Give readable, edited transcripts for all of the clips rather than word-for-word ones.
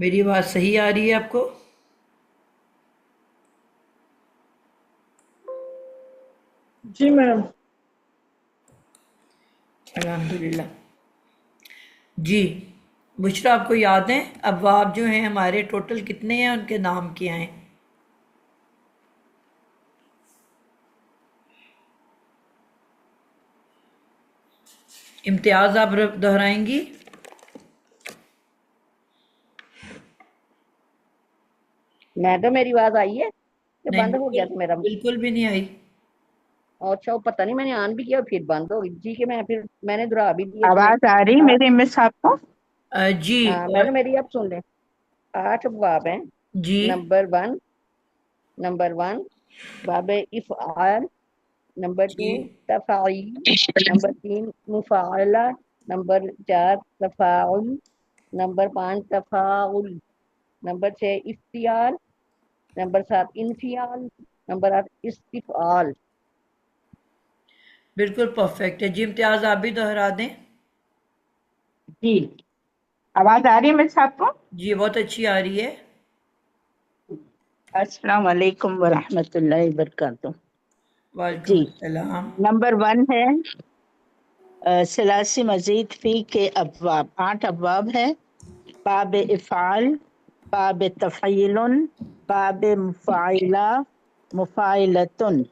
मेरी आवाज़ सही आ रही है आपको? जी मैम। अल्हम्दुलिल्लाह। जी, बुशरा आपको याद है अबवाब जो हैं हमारे टोटल कितने हैं, उनके नाम क्या हैं? इम्तियाज़ आप दोहराएंगी? मैडम मेरी आवाज आई है कि नहीं, बंद हो बिल्कुल गया था मेरा? बिल्कुल भी नहीं आई। अच्छा, वो पता नहीं, मैंने ऑन भी किया और फिर बंद हो गई जी के मैं फिर मैंने दोहरा भी दिए इसमें। आवाज आ रही आठ। मेरी मिस आपको? जी हाँ मैडम मेरी आप सुन लें। 8 बाब हैं। जी नंबर 1। नंबर 1 बाब इफ़आल। नंबर 2 जी तफ़ाइल। नंबर 3 मुफ़ाअला। नंबर 4 तफ़ाउल। नंबर 5 तफ़ाउल। नंबर 6 इफ्तियाल। नंबर 7 इन्फियाल। नंबर 8 इस्तिफ़ाल। बिल्कुल परफेक्ट है जी। इम्तियाज़ आप भी दोहरा दें। जी, आवाज आ रही है मिस आपको? जी बहुत अच्छी आ रही है। अस्सलाम वालेकुम वरहमतुल्लाहि वबरकातुहू। वालेकुम जी, अस्सलाम। नंबर 1 है सलासी मजीद फी के अबवाब। 8 अबवाब है। बाब इफ़ाल, बाब तफ़यिलुन, बाब मुफ़ाइला, मुफ़ाइलतुन,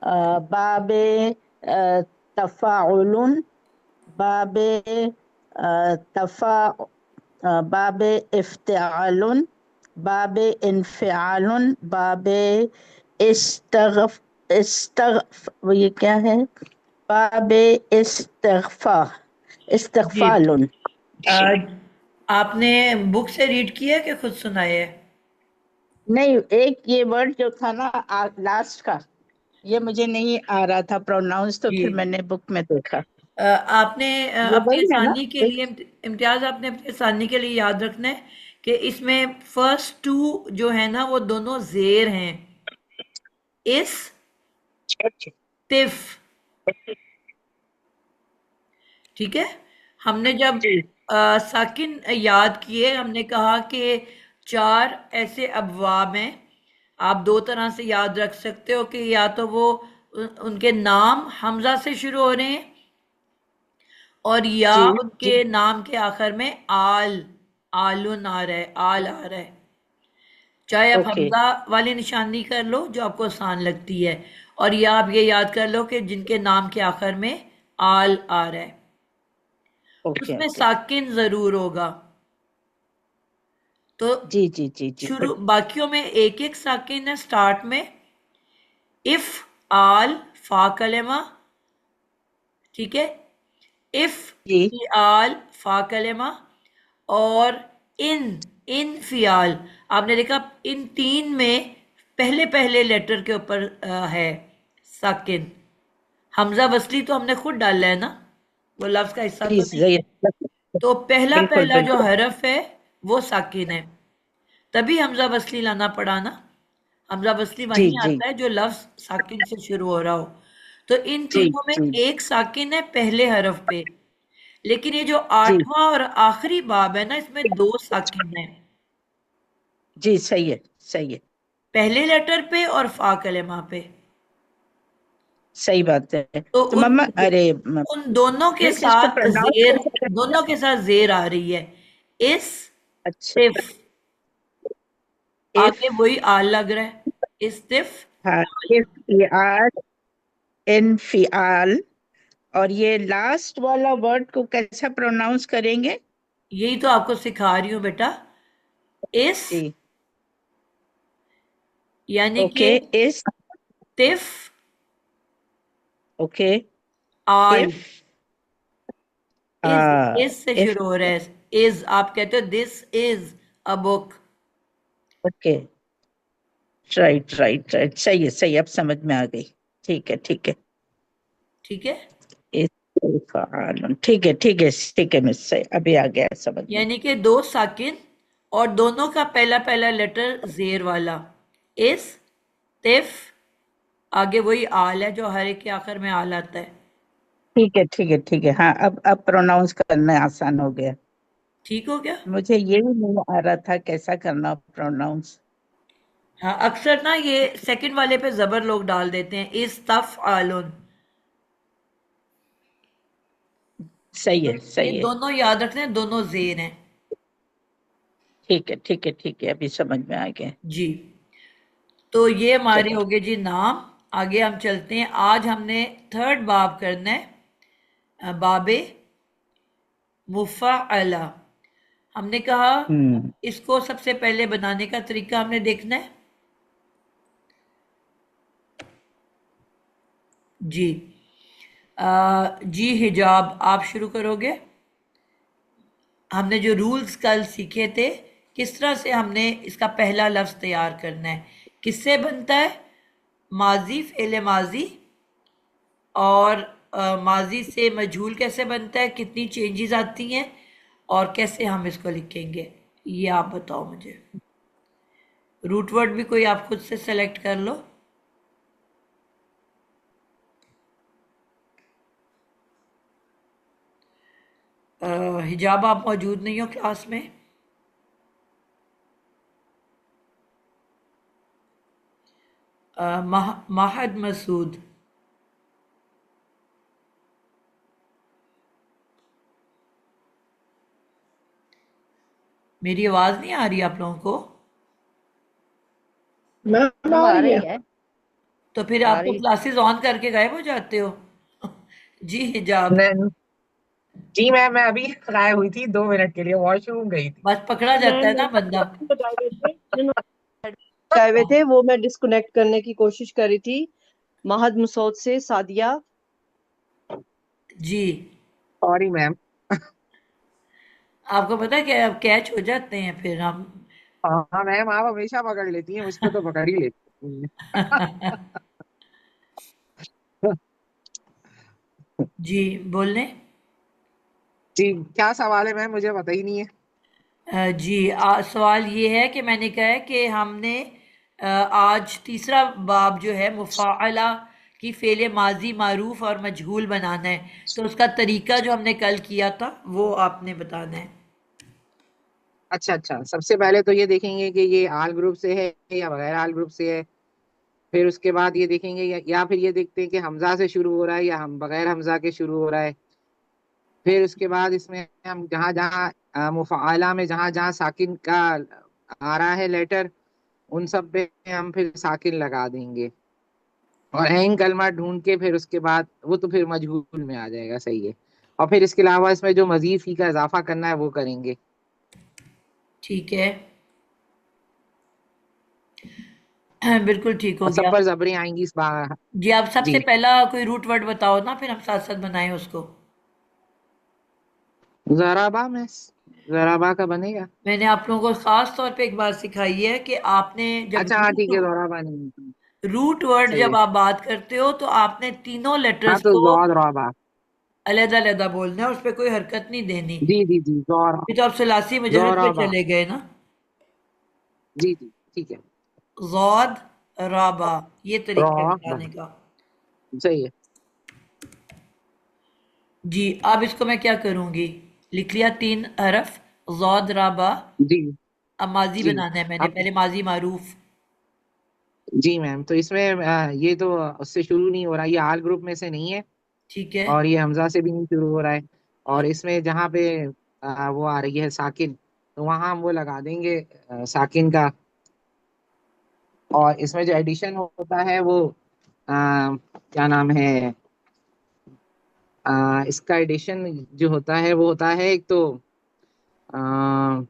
बाब तफ़ाउलुन, बाब तफ़ा बाब इफ्तिआलुन, बाब इन्फ़िआलुन, बाब इस्तग़फ़ इस्तग़फ़ वो ये क्या है? बाब इस्तग़फ़ा जी इस्तग़फ़ालुन। आपने बुक से रीड किया कि खुद सुनाए है? नहीं, एक ये वर्ड जो था ना लास्ट का, ये मुझे नहीं आ रहा था प्रोनाउंस, तो जी फिर मैंने बुक में देखा। आपने ये अपनी वही है ना? आसानी के एक लिए इम्तियाज, आपने अपनी आसानी के लिए याद रखना है कि इसमें फर्स्ट टू जो है ना वो दोनों जेर हैं। इस तिफ, ठीक है। हमने जब जी साकिन याद किए, हमने कहा कि चार ऐसे अबवाब हैं। आप दो तरह से याद रख सकते हो कि या तो वो उनके नाम हमजा से शुरू हो रहे हैं, और या जी उनके नाम के आखिर में आलुन आ रहा है, आल आ रहा है। चाहे आप ओके हमजा वाली निशानी कर लो जो आपको आसान लगती है, और या आप ये याद कर लो कि जिनके नाम के आखिर में आल आ रहा है ओके उसमें ओके। साकिन जरूर होगा। तो जी जी जी जी शुरू बाकियों में एक एक साकिन है स्टार्ट में। इफ, आल, फा कलेमा, ठीक है। जी इफ, आल, फा कलेमा, और इन, इन फियाल। आपने देखा इन तीन में पहले पहले लेटर के ऊपर है साकिन। हमजा वसली तो हमने खुद डाला है ना, वो लफ्ज का हिस्सा जी तो नहीं सही है। है। तो पहला बिल्कुल पहला जो बिल्कुल। हरफ है वो साकिन है, तभी हमजा वसली लाना पड़ा ना। हमजा वसली जी वहीं जी आता है जो लफ्ज साकिन से शुरू हो रहा हो। तो इन जी तीनों में जी एक साकिन है पहले हरफ पे, लेकिन ये जो जी आठवां और आखिरी बाब है ना, इसमें दो साकिन है, जी सही है सही है। पहले लेटर पे और फा कलेमा पे। सही बात है। तो तो उन मम्मा अरे उन दोनों के मिस इसको साथ प्रोनाउंस जेर, कैसे करते हैं? दोनों के साथ जेर आ रही है। इस अच्छा। तिफ, इफ आगे वही आल लग रहा है, इस तिफ। हाँ, इफ ये आर इनफिआल। और ये लास्ट वाला वर्ड को कैसा प्रोनाउंस करेंगे? यही तो आपको सिखा रही हूँ बेटा। इस, जी यानी कि ओके। इस तिफ, ओके। आल। इफ इस से इफ शुरू हो रहा है। इज, आप कहते हो this is a book. Okay. Right right right, सही है सही है, अब समझ में आ गई। ठीक है ठीक है। ठीक है। इस्तिफ़ाल, ठीक है ठीक है ठीक है मिस, सही अभी आ गया समझ में। यानी कि दो साकिन, और दोनों का पहला पहला लेटर जेर वाला। इस तिफ, आगे वही आल है जो हर एक के आखिर में आल आता है। ठीक है ठीक है ठीक है। हाँ, अब प्रोनाउंस करना आसान हो गया। ठीक हो गया? मुझे ये भी नहीं आ रहा था कैसा करना प्रोनाउंस। हाँ, अक्सर ना ये सेकंड वाले पे जबर लोग डाल देते हैं, इस तफ आलोन। सही तो है, ये सही है। दोनों याद रखना है, दोनों जेर हैं। ठीक है, ठीक है, ठीक है, अभी समझ में आ गया। जी, तो ये हमारे चलो। हो गए जी नाम। आगे हम चलते हैं। आज हमने थर्ड बाब करना है, बाबे मुफ़अला। हमने कहा हम्म। इसको सबसे पहले बनाने का तरीका हमने देखना है। जी, जी हिजाब आप शुरू करोगे। हमने जो रूल्स कल सीखे थे, किस तरह से हमने इसका पहला लफ्ज तैयार करना है, किससे बनता है, माजी, फेले माजी, और माजी से मजहूल कैसे बनता है, कितनी चेंजेस आती हैं, और कैसे हम इसको लिखेंगे, ये आप बताओ मुझे। रूट वर्ड भी कोई आप खुद से सेलेक्ट कर लो। हिजाब आप मौजूद नहीं हो क्लास में। माहद मसूद, मेरी आवाज नहीं आ रही आप लोगों को? मैम मैम आ आ रही रही है। है, तो फिर आ आप तो रही। क्लासेस ऑन करके गायब हो जाते हो। जी हिजाब, नहीं, जी मैम मैं अभी गायब हुई थी 2 मिनट के लिए, वॉशरूम गई थी। बस पकड़ा जाता मैम है ना बंदा। बताए हुए थे बताए हुए थे, वो मैं डिस्कनेक्ट करने की कोशिश कर रही थी। महद मसौद से सादिया। जी, सॉरी मैम। आपको पता है कि अब कैच हो जाते हैं फिर हम। हाँ मैम, आप हमेशा पकड़ लेती हैं, मुझको तो पकड़ ही लेती हैं। जी, बोलने। जी, क्या सवाल है मैम, मुझे पता ही नहीं है। जी, सवाल ये है कि मैंने कहा है कि हमने आज तीसरा बाब जो है मुफ़ाअला की फ़ेल माजी मारूफ और मजहूल बनाना है, तो उसका तरीका जो हमने कल किया था वो आपने बताना है। अच्छा अच्छा, सबसे पहले तो ये देखेंगे कि ये आल ग्रुप से है या बगैर आल ग्रुप से है। फिर उसके बाद ये देखेंगे या फिर ये देखते हैं कि हमजा से शुरू हो रहा है या हम बगैर हमजा के शुरू हो रहा है। फिर उसके बाद इसमें हम जहाँ जहाँ मुफ़अला में जहाँ जहाँ साकिन का आ रहा है लेटर, उन सब पे हम फिर साकिन लगा देंगे। और हैंग कलमा ढूंढ के फिर उसके बाद वो तो फिर मजहूल में आ जाएगा, सही है। और फिर इसके अलावा इसमें जो मजीद फी का इजाफा करना है वो करेंगे। ठीक है। बिल्कुल ठीक हो और सब गया। पर जबरें आएंगी इस बार। जी, आप सबसे जी, पहला कोई रूट वर्ड बताओ ना, फिर हम साथ साथ बनाएं उसको। जराबा में जराबा का बनेगा। मैंने आप लोगों को खास तौर पे एक बात सिखाई है कि आपने जब अच्छा हाँ ठीक है, जराबा नहीं। रूट वर्ड सही जब है। आप बात करते हो तो आपने तीनों हाँ लेटर्स तो को जौराबा। अलग अलग बोलना है, उस पर कोई हरकत नहीं देनी। जी जी जी, ये तो आप सलासी मुजर्रद पे जौराबा। चले गए ना। जी जी ठीक है। ज़ौद राबा, ये तरीका है रौबा। बताने का। सही है। जी, अब इसको मैं क्या करूंगी, लिख लिया 3 हरफ, ज़ौद राबा। जी अब माजी जी। बनाना है, मैंने अब पहले माजी मारूफ। जी मैम, तो इसमें ये तो उससे शुरू नहीं हो रहा, ये आल ग्रुप में से नहीं है। ठीक है। और ये हमजा से भी नहीं शुरू हो रहा है। और इसमें जहाँ पे वो आ रही है साकिन, तो वहाँ हम वो लगा देंगे साकिन का। और इसमें जो एडिशन होता है वो क्या नाम है, इसका एडिशन जो होता है वो होता है एक तो आ,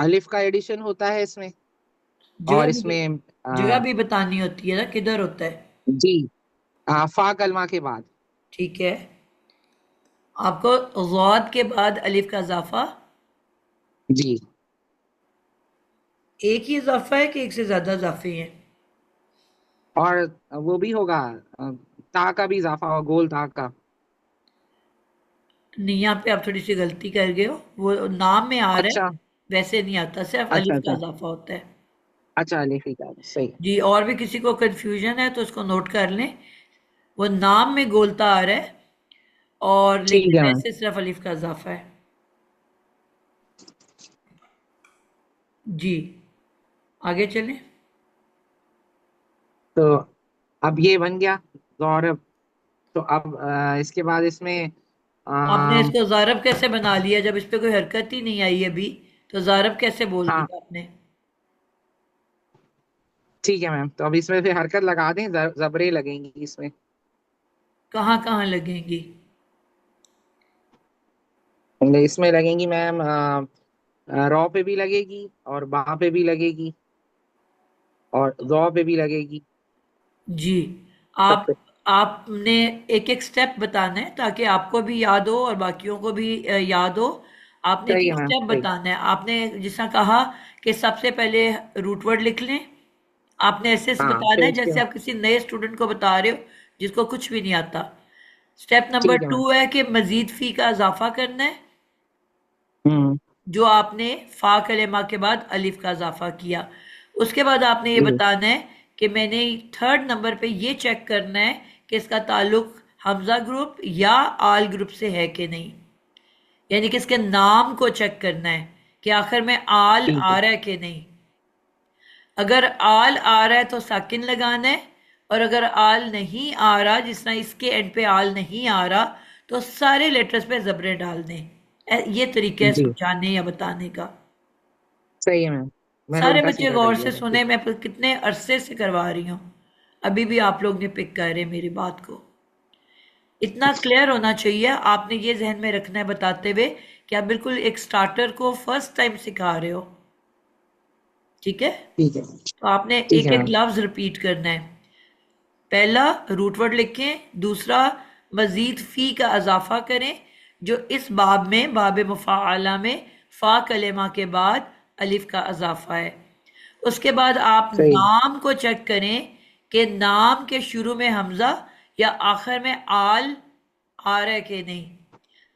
अलिफ का एडिशन होता है इसमें। जगह और भी इसमें जगह भी बतानी होती है ना, किधर होता है। जी, फा कलमा के बाद। ठीक है, आपको ज़ौद के बाद अलिफ का इजाफा, जी, एक ही इजाफा है कि एक से ज्यादा इजाफे हैं? और वो भी होगा, अ, ता का भी इजाफा होगा, गोल ता का। नहीं, यहाँ पे आप थोड़ी सी गलती कर गए हो, वो नाम में आ रहा अच्छा है, वैसे नहीं आता, सिर्फ अच्छा अलिफ का अच्छा। इजाफा होता है। अच्छा अलिफ का, सही है। जी, और भी किसी को कंफ्यूजन है तो उसको नोट कर लें। वो नाम में गोलता आ रहा है और ठीक लिखने है में मैम। से सिर्फ अलिफ का इजाफा है। जी, आगे चलें। तो अब ये बन गया गौरव। तो अब इसके बाद इसमें आपने अम, इसको ज़ारब कैसे बना लिया जब इस पे कोई हरकत ही नहीं आई अभी? तो ज़ारब कैसे बोल हाँ दिया आपने? ठीक है मैम, तो अब इसमें फिर हरकत लगा दें, जबरे लगेंगी इसमें। कहाँ कहाँ लगेंगी? इसमें लगेंगी मैम, रॉ पे भी लगेगी और बा पे भी लगेगी और दौ पे भी लगेगी। जी, सब आप पे। आपने एक एक स्टेप बताना है ताकि आपको भी याद हो और बाकियों को भी याद हो। आपने एक सही है एक मैम, स्टेप सही। बताना है। आपने जिस तरह कहा कि सबसे पहले रूट वर्ड लिख लें, आपने ऐसे हाँ बताना फिर है उसके जैसे बाद। आप किसी नए स्टूडेंट को बता रहे हो जिसको कुछ भी नहीं आता। स्टेप नंबर ठीक है मैम। 2 है कि मजीद फी का इजाफा करना है, हम्म। जो आपने फा कलेमा के बाद अलिफ का इजाफा किया। उसके बाद आपने ये जी। बताना है कि मैंने थर्ड नंबर पे ये चेक करना है कि इसका ताल्लुक हमजा ग्रुप या आल ग्रुप से है कि नहीं, यानी कि इसके नाम को चेक करना है कि आखिर में आल ठीक है। आ रहा है कि नहीं। अगर आल आ रहा है तो साकिन लगाना है, और अगर आल नहीं आ रहा, जिस तरह इसके एंड पे आल नहीं आ रहा, तो सारे लेटर्स पे जबरे डाल दें। ये तरीका है जी समझाने या बताने का। सही है मैम, मैंने सारे उल्टा बच्चे सीधा कर गौर दिया से सब कुछ। सुने, मैं कितने अरसे से करवा रही हूँ, अभी भी आप लोग ने पिक कर रहे मेरी बात को। इतना क्लियर होना चाहिए, आपने ये जहन में रखना है बताते हुए कि आप बिल्कुल एक स्टार्टर को फर्स्ट टाइम सिखा रहे हो। ठीक है, ठीक है। तो आपने ठीक एक है एक मैम। लफ्ज रिपीट करना है। पहला रूट वर्ड लिखें, दूसरा मजीद फी का इजाफा करें, जो इस बाब में बाब मुफ़ाअला में फा कलेमा के बाद अलिफ का इजाफा है। उसके बाद आप सही। नाम को चेक करें कि नाम के शुरू में हमजा या आखिर में आल आ रहा है कि नहीं।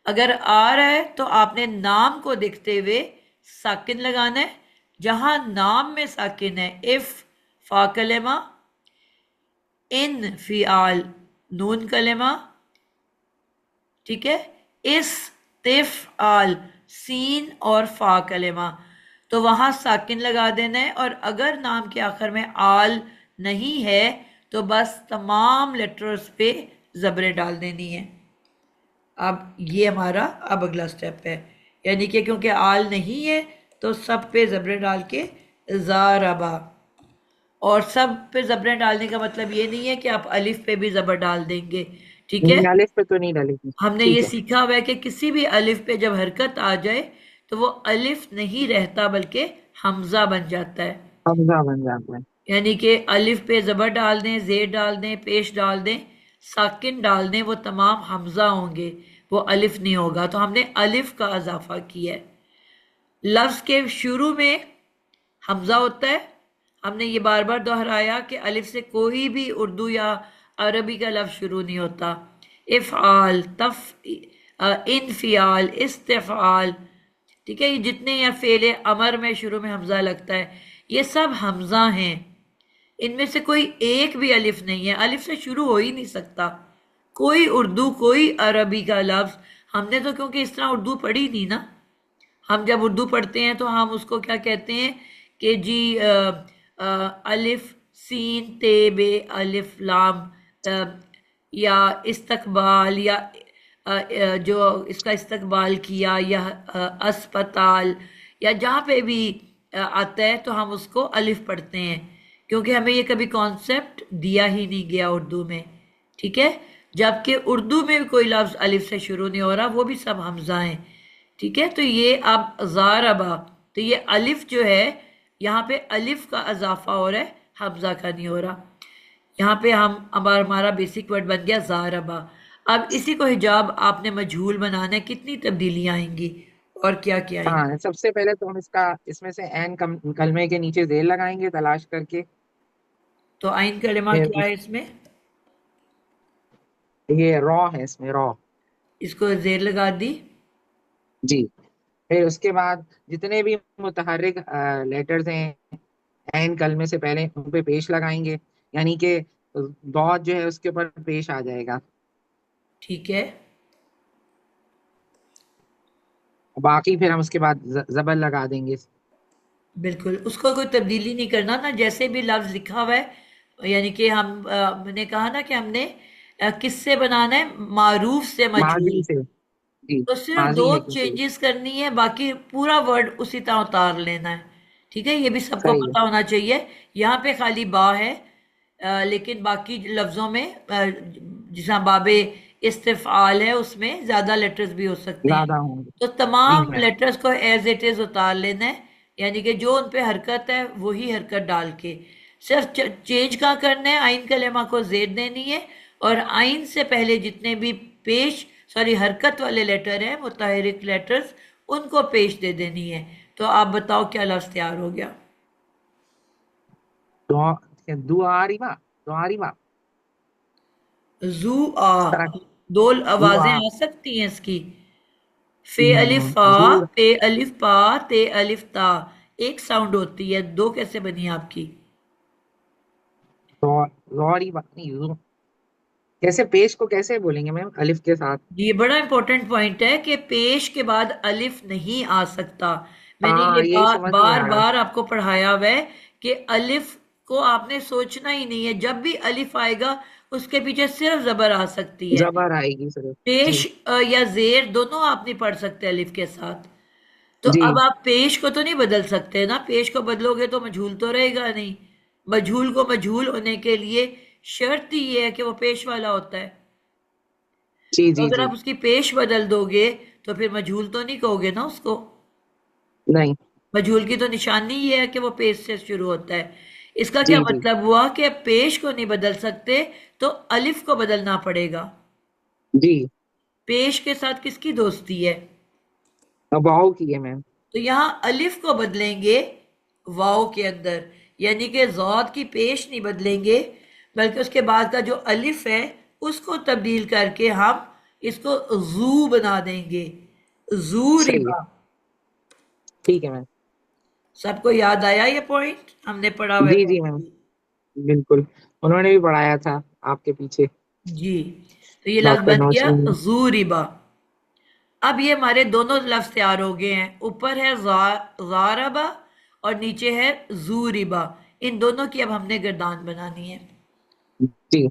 अगर आ रहा है तो आपने नाम को देखते हुए साकिन लगाना है। जहां नाम में साकिन है, इफ फा कलेमा, इन फिआल नून कलेमा, ठीक है, इस तिफ आल सीन और फा कलेमा, तो वहां साकिन लगा देना है। और अगर नाम के आखिर में आल नहीं है तो बस तमाम लेटर्स पे जबरें डाल देनी है। अब ये हमारा अब अगला स्टेप है, यानी कि क्योंकि आल नहीं है तो सब पे जबरें डाल के ज़ारबा। और सब पे जबरें डालने का मतलब ये नहीं है कि आप अलिफ पे भी जबर डाल देंगे। ठीक है, नालिफ पे तो नहीं डालेगी। हमने ये ठीक है। सीखा हुआ है कि किसी भी अलिफ पे जब हरकत आ जाए तो वो अलिफ नहीं रहता बल्कि हमजा बन जाता है। हमजा बन जाता है। यानी कि अलिफ पे जबर डाल दें, जेर डाल दें, पेश डाल दें, साकिन डाल दें, वो तमाम हमजा होंगे, वो अलिफ नहीं होगा। तो हमने अलिफ का इजाफा किया है। लफ्ज के शुरू में हमजा होता है। हमने ये बार बार दोहराया कि अलिफ से कोई भी उर्दू या अरबी का लफ्ज शुरू नहीं होता। इफ़आल, इनफियाल, इस्तिफ़ाल, ठीक है, ये जितने या फेले अमर में शुरू में हमजा लगता है, ये सब हमजा हैं। इनमें से कोई एक भी अलिफ नहीं है, अलिफ से शुरू हो ही नहीं सकता कोई उर्दू कोई अरबी का लफ्ज। हमने तो क्योंकि इस तरह उर्दू पढ़ी नहीं ना। हम जब उर्दू पढ़ते हैं तो हम उसको क्या कहते हैं कि जी अलिफ सीन ते बे अलिफ लाम, या इस्तकबाल, या जो इसका इस्तकबाल किया, या अस्पताल, या जहाँ पे भी आता है तो हम उसको अलिफ पढ़ते हैं, क्योंकि हमें ये कभी कॉन्सेप्ट दिया ही नहीं गया उर्दू में। ठीक है, जबकि उर्दू में भी कोई लफ्ज़ अलिफ से शुरू नहीं हो रहा, वो भी सब हमजा हैं। ठीक है, तो ये अब ज़ारबा, तो ये अलिफ जो है यहाँ पे अलिफ का इजाफा हो रहा है, हमजा का नहीं हो रहा। यहाँ पे हम हमारा बेसिक वर्ड बन गया ज़ारबा। अब इसी को हिजाब आपने मजहूल बनाना है, कितनी तब्दीलियाँ आएंगी और क्या क्या आएंगी। हाँ, सबसे पहले तो हम इसका इसमें से एन कलमे के नीचे जेल लगाएंगे तलाश करके। तो आइन कलिमा फिर क्या है इसमें? ये रॉ है, इसमें रॉ। इसको जेर लगा दी। जी। फिर उसके बाद जितने भी मुतहर्रिक लेटर्स हैं एन कलमे से पहले उन पे पेश लगाएंगे, यानी कि दौद जो है उसके ऊपर पेश आ जाएगा। ठीक है, बाकी फिर हम उसके बाद जबर लगा देंगे। बिल्कुल, उसको कोई तब्दीली नहीं करना ना, जैसे भी लफ्ज लिखा हुआ है, यानी कि हमने कहा ना कि हमने किससे बनाना है, मारूफ से माजी मजहूल, से। जी। तो सिर्फ दो माजी है क्योंकि। चेंजेस करनी है, बाकी पूरा वर्ड उसी तरह उतार लेना है। ठीक है, ये भी सबको सही है। पता होना चाहिए। यहाँ पे खाली बा है, लेकिन बाकी लफ्जों में जिस बाबे इस्तिफ़ाल है उसमें ज्यादा लेटर्स भी हो सकते हैं। ज्यादा होंगे। तो जी तमाम मैम। लेटर्स को एज इट इज उतार लेना है, यानी कि जो उन पे हरकत है वही हरकत डाल के। सिर्फ चेंज कहाँ करना है, आइन कलेमा को जेर देनी है, और आइन से पहले जितने भी पेश सॉरी हरकत वाले लेटर हैं, मुतहरिक लेटर्स, उनको पेश दे देनी है। तो आप बताओ क्या लफ्ज तैयार हो गया? दुआरिबा। दुआरिबा। जू आ, इस तरह की। दो दुआ। आवाजें आ सकती हैं इसकी। फे अलिफ फा, जूर। पे अलिफ पा, ते अलिफ ता, एक साउंड होती है, दो कैसे बनी आपकी? गौरिबा नहीं, कैसे पेश को कैसे बोलेंगे मैम अलिफ के साथ? ये बड़ा इंपॉर्टेंट पॉइंट है कि पेश के बाद अलिफ नहीं आ सकता। मैंने ये हाँ यही समझ नहीं बार आ रहा। बार आपको पढ़ाया हुआ है कि अलिफ को आपने सोचना ही नहीं है, जब भी अलिफ आएगा उसके पीछे सिर्फ जबर आ सकती है। जबर आएगी सिर्फ। जी। पेश या जेर दोनों आप नहीं पढ़ सकते अलिफ के साथ। तो जी। अब आप पेश को तो नहीं बदल सकते ना, पेश को बदलोगे तो मजहूल तो रहेगा नहीं। मजहूल को मजहूल होने के लिए शर्त ही ये है कि वो पेश वाला होता है। जी। तो जी। अगर जी। आप उसकी पेश बदल दोगे तो फिर मजहूल तो नहीं कहोगे ना उसको। नहीं। मजहूल की तो निशानी ये है कि वो पेश से शुरू होता है। इसका क्या जी। जी। मतलब हुआ कि पेश को नहीं बदल सकते, तो अलिफ को बदलना पड़ेगा। जी। पेश के साथ किसकी दोस्ती है? अब वाओ की है मैम। तो यहाँ अलिफ को बदलेंगे वाव के अंदर, यानी कि ज़ाद की पेश नहीं बदलेंगे, बल्कि उसके बाद का जो अलिफ है उसको तब्दील करके हम इसको जू बना देंगे। जू सही है। रिबा। ठीक है मैम। सबको याद आया ये पॉइंट? हमने पढ़ा हुआ है जी जी मैम। पहले। बिल्कुल। उन्होंने भी पढ़ाया था आपके पीछे, जी, तो ये लफ्ज डॉक्टर बन गया नौशीन ने। जू रिबा। अब ये हमारे दोनों लफ्ज तैयार हो गए हैं, ऊपर है ज़ारबा और नीचे है ज़ूरिबा। इन दोनों की अब हमने गर्दान बनानी है। जी।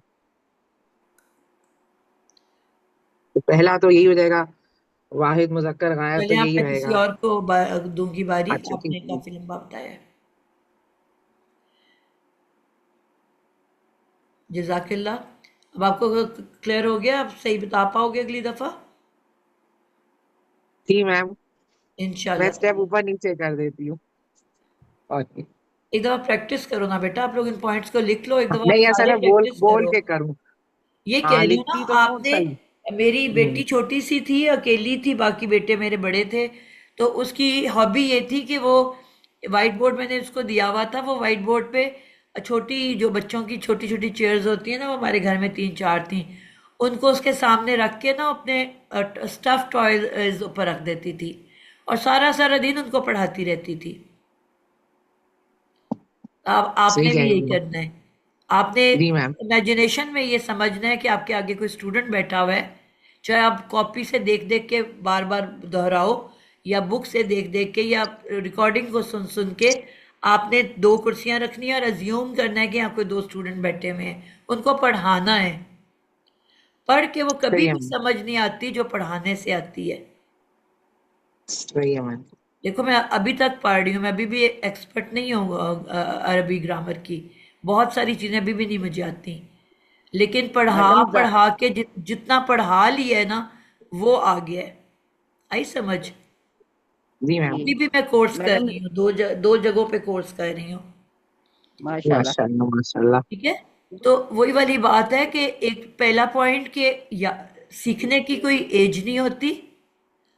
तो पहला तो यही हो जाएगा, वाहिद मुजक्कर गायब, तो चलिए अब यही मैं किसी रहेगा। और को दूंगी बारी, अच्छा ठीक आपने है। काफी लंबा बताया है। जजाकिल्ला। अब आपको क्लियर हो गया, आप सही बता पाओगे अगली दफा जी मैम। मैं इंशाल्लाह। स्टेप ऊपर नीचे कर देती हूँ। और एक दफा प्रैक्टिस करो ना बेटा, आप लोग इन पॉइंट्स को लिख लो, एक दफा नहीं, ऐसा सारे ना बोल प्रैक्टिस बोल करो। के करूँ। ये कह हाँ रही हूँ ना लिखती तो हूँ आपने, सही। मेरी हम्म। बेटी छोटी सी थी, अकेली थी, बाकी बेटे मेरे बड़े थे। तो उसकी हॉबी ये थी कि वो वाइट बोर्ड मैंने उसको दिया हुआ था, वो वाइट बोर्ड पे छोटी जो बच्चों की छोटी छोटी चेयर्स होती है ना, वो हमारे घर में 3-4 थी, उनको उसके सामने रख के ना अपने स्टफ टॉयज ऊपर रख देती थी, और सारा सारा दिन उनको पढ़ाती रहती थी। अब सही आपने कह भी यही रही हो। करना है। आपने जी मैम। इमेजिनेशन में ये समझना है कि आपके आगे कोई स्टूडेंट बैठा हुआ है, चाहे आप कॉपी से देख देख के बार बार दोहराओ, या बुक से देख देख के, या रिकॉर्डिंग को सुन सुन के। आपने 2 कुर्सियां रखनी है और अज्यूम करना है कि यहाँ कोई 2 स्टूडेंट बैठे हुए हैं, उनको पढ़ाना है। पढ़ के वो सही कभी है भी मैम। समझ नहीं आती जो पढ़ाने से आती है। सही है मैम। देखो मैं अभी तक पढ़ रही हूँ, मैं अभी भी एक्सपर्ट नहीं हूँ अरबी ग्रामर की, बहुत सारी चीज़ें अभी भी नहीं मुझे आती, लेकिन पढ़ा मैडम पढ़ा के जितना पढ़ा लिया है ना, वो आ गया है। आई समझ? जी मैम। अभी भी मैं कोर्स कर मैडम रही हूँ, दो जगहों पे कोर्स कर रही हूँ। माशाल्लाह। माशाल्लाह माशाल्लाह। ठीक है, तो वही वाली बात है कि एक पहला पॉइंट के, या सीखने की कोई एज नहीं होती।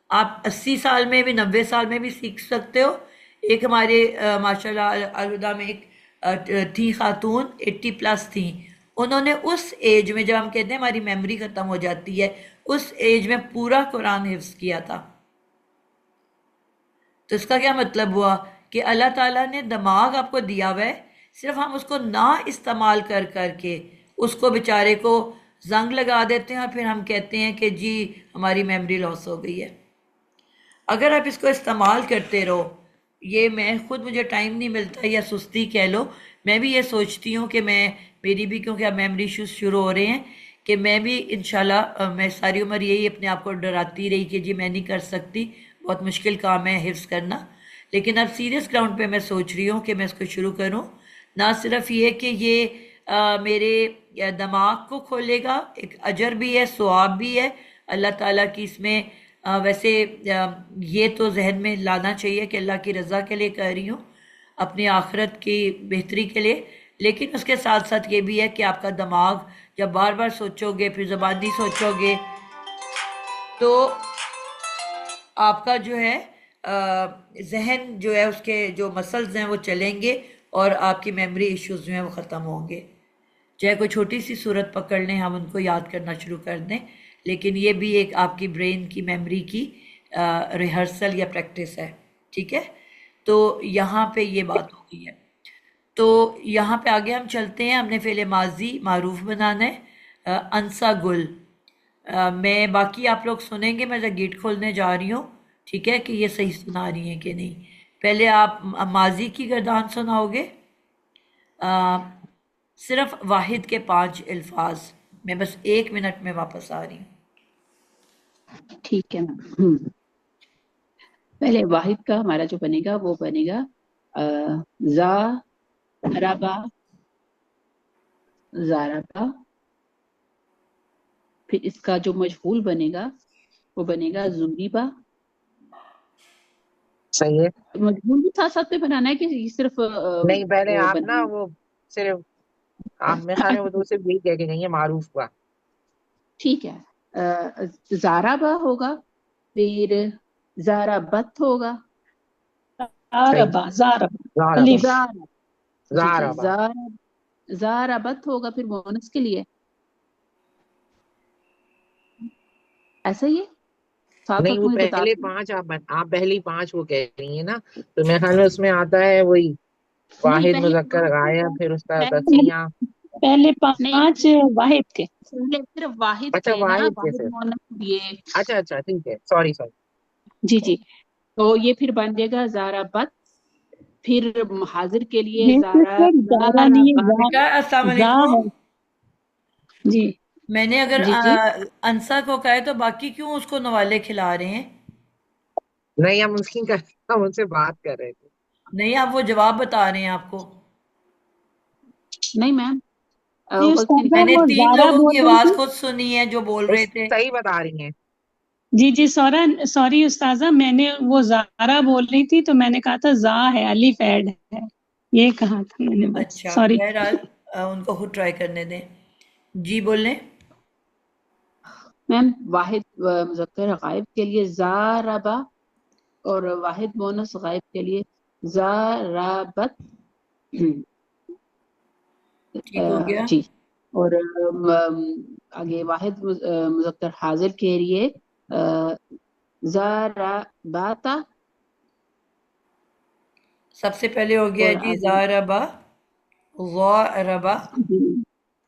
आप 80 साल में भी, 90 साल में भी सीख सकते हो। एक हमारे माशाल्लाह अलहुदा में एक थी खातून, 80+ थी। उन्होंने उस एज में, जब हम कहते हैं हमारी मेमोरी खत्म हो जाती है, उस एज में पूरा कुरान हिफ्ज किया था। तो इसका क्या मतलब हुआ कि अल्लाह ताला ने दिमाग आपको दिया हुआ है, सिर्फ हम उसको ना इस्तेमाल कर करके उसको बेचारे को जंग लगा देते हैं, और फिर हम कहते हैं कि जी हमारी मेमोरी लॉस हो गई है। अगर आप इसको इस्तेमाल करते रहो, ये मैं खुद, मुझे टाइम नहीं मिलता या सुस्ती कह लो, मैं भी ये सोचती हूँ कि मेरी भी, क्योंकि अब मेमोरी इश्यूज शुरू हो रहे हैं, कि मैं भी इंशाल्लाह, मैं सारी उम्र यही अपने आप को डराती रही कि जी मैं नहीं कर सकती, बहुत मुश्किल काम है हिफ्स करना। लेकिन अब सीरियस ग्राउंड पे मैं सोच रही हूँ कि मैं इसको शुरू करूँ। ना सिर्फ ये कि ये मेरे दिमाग को खोलेगा, एक अजर भी है, सवाब भी है अल्लाह ताला की इसमें। वैसे ये तो जहन में लाना चाहिए कि अल्लाह की रज़ा के लिए कर रही हूँ, अपनी आखिरत की बेहतरी के लिए। लेकिन उसके साथ साथ ये भी है कि आपका दिमाग जब बार बार सोचोगे, फिर ज़बानी सोचोगे, तो आपका जो है जहन जो है, उसके जो मसल्स हैं वो चलेंगे और आपकी मेमोरी इश्यूज जो हैं वो ख़त्म होंगे। चाहे कोई छोटी सी सूरत पकड़ लें, हम उनको याद करना शुरू कर दें, लेकिन ये भी एक आपकी ब्रेन की मेमोरी की रिहर्सल या प्रैक्टिस है। ठीक है, तो यहाँ पे ये बात हो गई है। तो यहाँ पे आगे हम चलते हैं, हमने फ़ेल माजी मारूफ बनाना है। अंसा गुल, मैं बाकी आप लोग सुनेंगे, मैं जब गेट खोलने जा रही हूँ, ठीक है, कि ये सही सुना रही हैं कि नहीं। पहले आप माजी की गर्दान सुनाओगे, सिर्फ वाहिद के 5 अल्फाज। मैं बस 1 मिनट में वापस आ रही हूँ। ठीक है मैम। पहले वाहिद का हमारा जो बनेगा वो बनेगा जा रबा, जारबा। फिर इसका जो मजहूल बनेगा वो बनेगा जुरीबा। सही है। मजहूल भी साथ साथ में बनाना है कि ये सिर्फ नहीं, पहले वो आप ना बनाना वो सिर्फ, आप मेरे ख्याल में वो तो सिर्फ यही कह के गई है मारूफ का। ठीक है। जाराबा होगा, फिर जाराबत होगा। सही। जारबा, जारबा, जारबा, अलिफ। जारा, जी जी, जारबा। जाराबत होगा फिर मोनस के लिए, ऐसा ही है। साथ नहीं, साथ वो मुझे बता पहले दें। 5 आप पहली 5 वो कह रही है ना, तो मेरे ख्याल में उसमें आता है वही नहीं, वाहिद पहले मुजक्कर 5 गायब, फिर उसका पहले तस्निया। पहले नहीं, 5 वाहिद के। पहले सिर्फ वाहिद अच्छा, के ना, वाहिद के वाहिद सिर्फ। मोनस ये। अच्छा अच्छा, ठीक है, सॉरी सॉरी। जी जी, तो ये फिर बन जाएगा जाराबत। फिर हाजिर के लिए ये जारा, सिर्फ जारा नहीं है, जाराबत। बेटा अस्सलाम जा है। वालेकुम। जी, मैंने अगर जी जी, अंसा को कहा है तो बाकी क्यों उसको नवाले खिला रहे हैं? नहीं, हम उनसे बात कर रहे थे। नहीं, आप वो जवाब बता रहे हैं आपको। नहीं मैम, जी गलती नहीं उस्तादा, मैंने वो 3 जारा लोगों बोल की रही आवाज थी। खुद सुनी है जो बोल उस रहे थे। सही बता रही हैं। जी जी, सॉरी उस्ताजा, मैंने वो जारा बोल रही थी तो मैंने कहा था जा है, अलिफ ऐड है, ये कहा था मैंने, बस अच्छा, सॉरी। बहरहाल उनको खुद ट्राई करने दें। जी बोलें। मैम। वाहिद मुजक्कर गायब के लिए जाराबा, और वाहिद मोनस गायब के लिए जाराबत। ठीक हो गया। जी। और आगे वाहिद मुजक्कर हाजिर के लिए जाराबाता। सबसे पहले हो गया और जी आगे ज़ारबा, ज़ारबा। जी